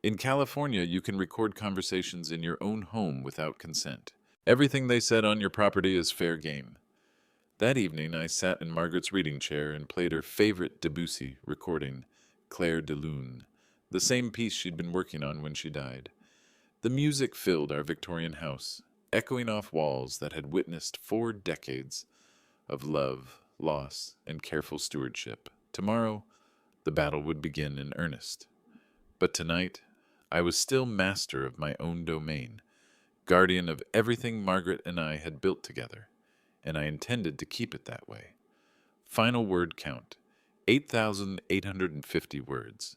Speaker 1: In California, you can record conversations in your own home without consent. Everything they said on your property is fair game. That evening, I sat in Margaret's reading chair and played her favorite Debussy recording, Clair de Lune, the same piece she'd been working on when she died. The music filled our Victorian house, echoing off walls that had witnessed 4 decades of love, loss, and careful stewardship. Tomorrow, the battle would begin in earnest. But tonight, I was still master of my own domain, guardian of everything Margaret and I had built together, and I intended to keep it that way. Final word count, 8,850 words.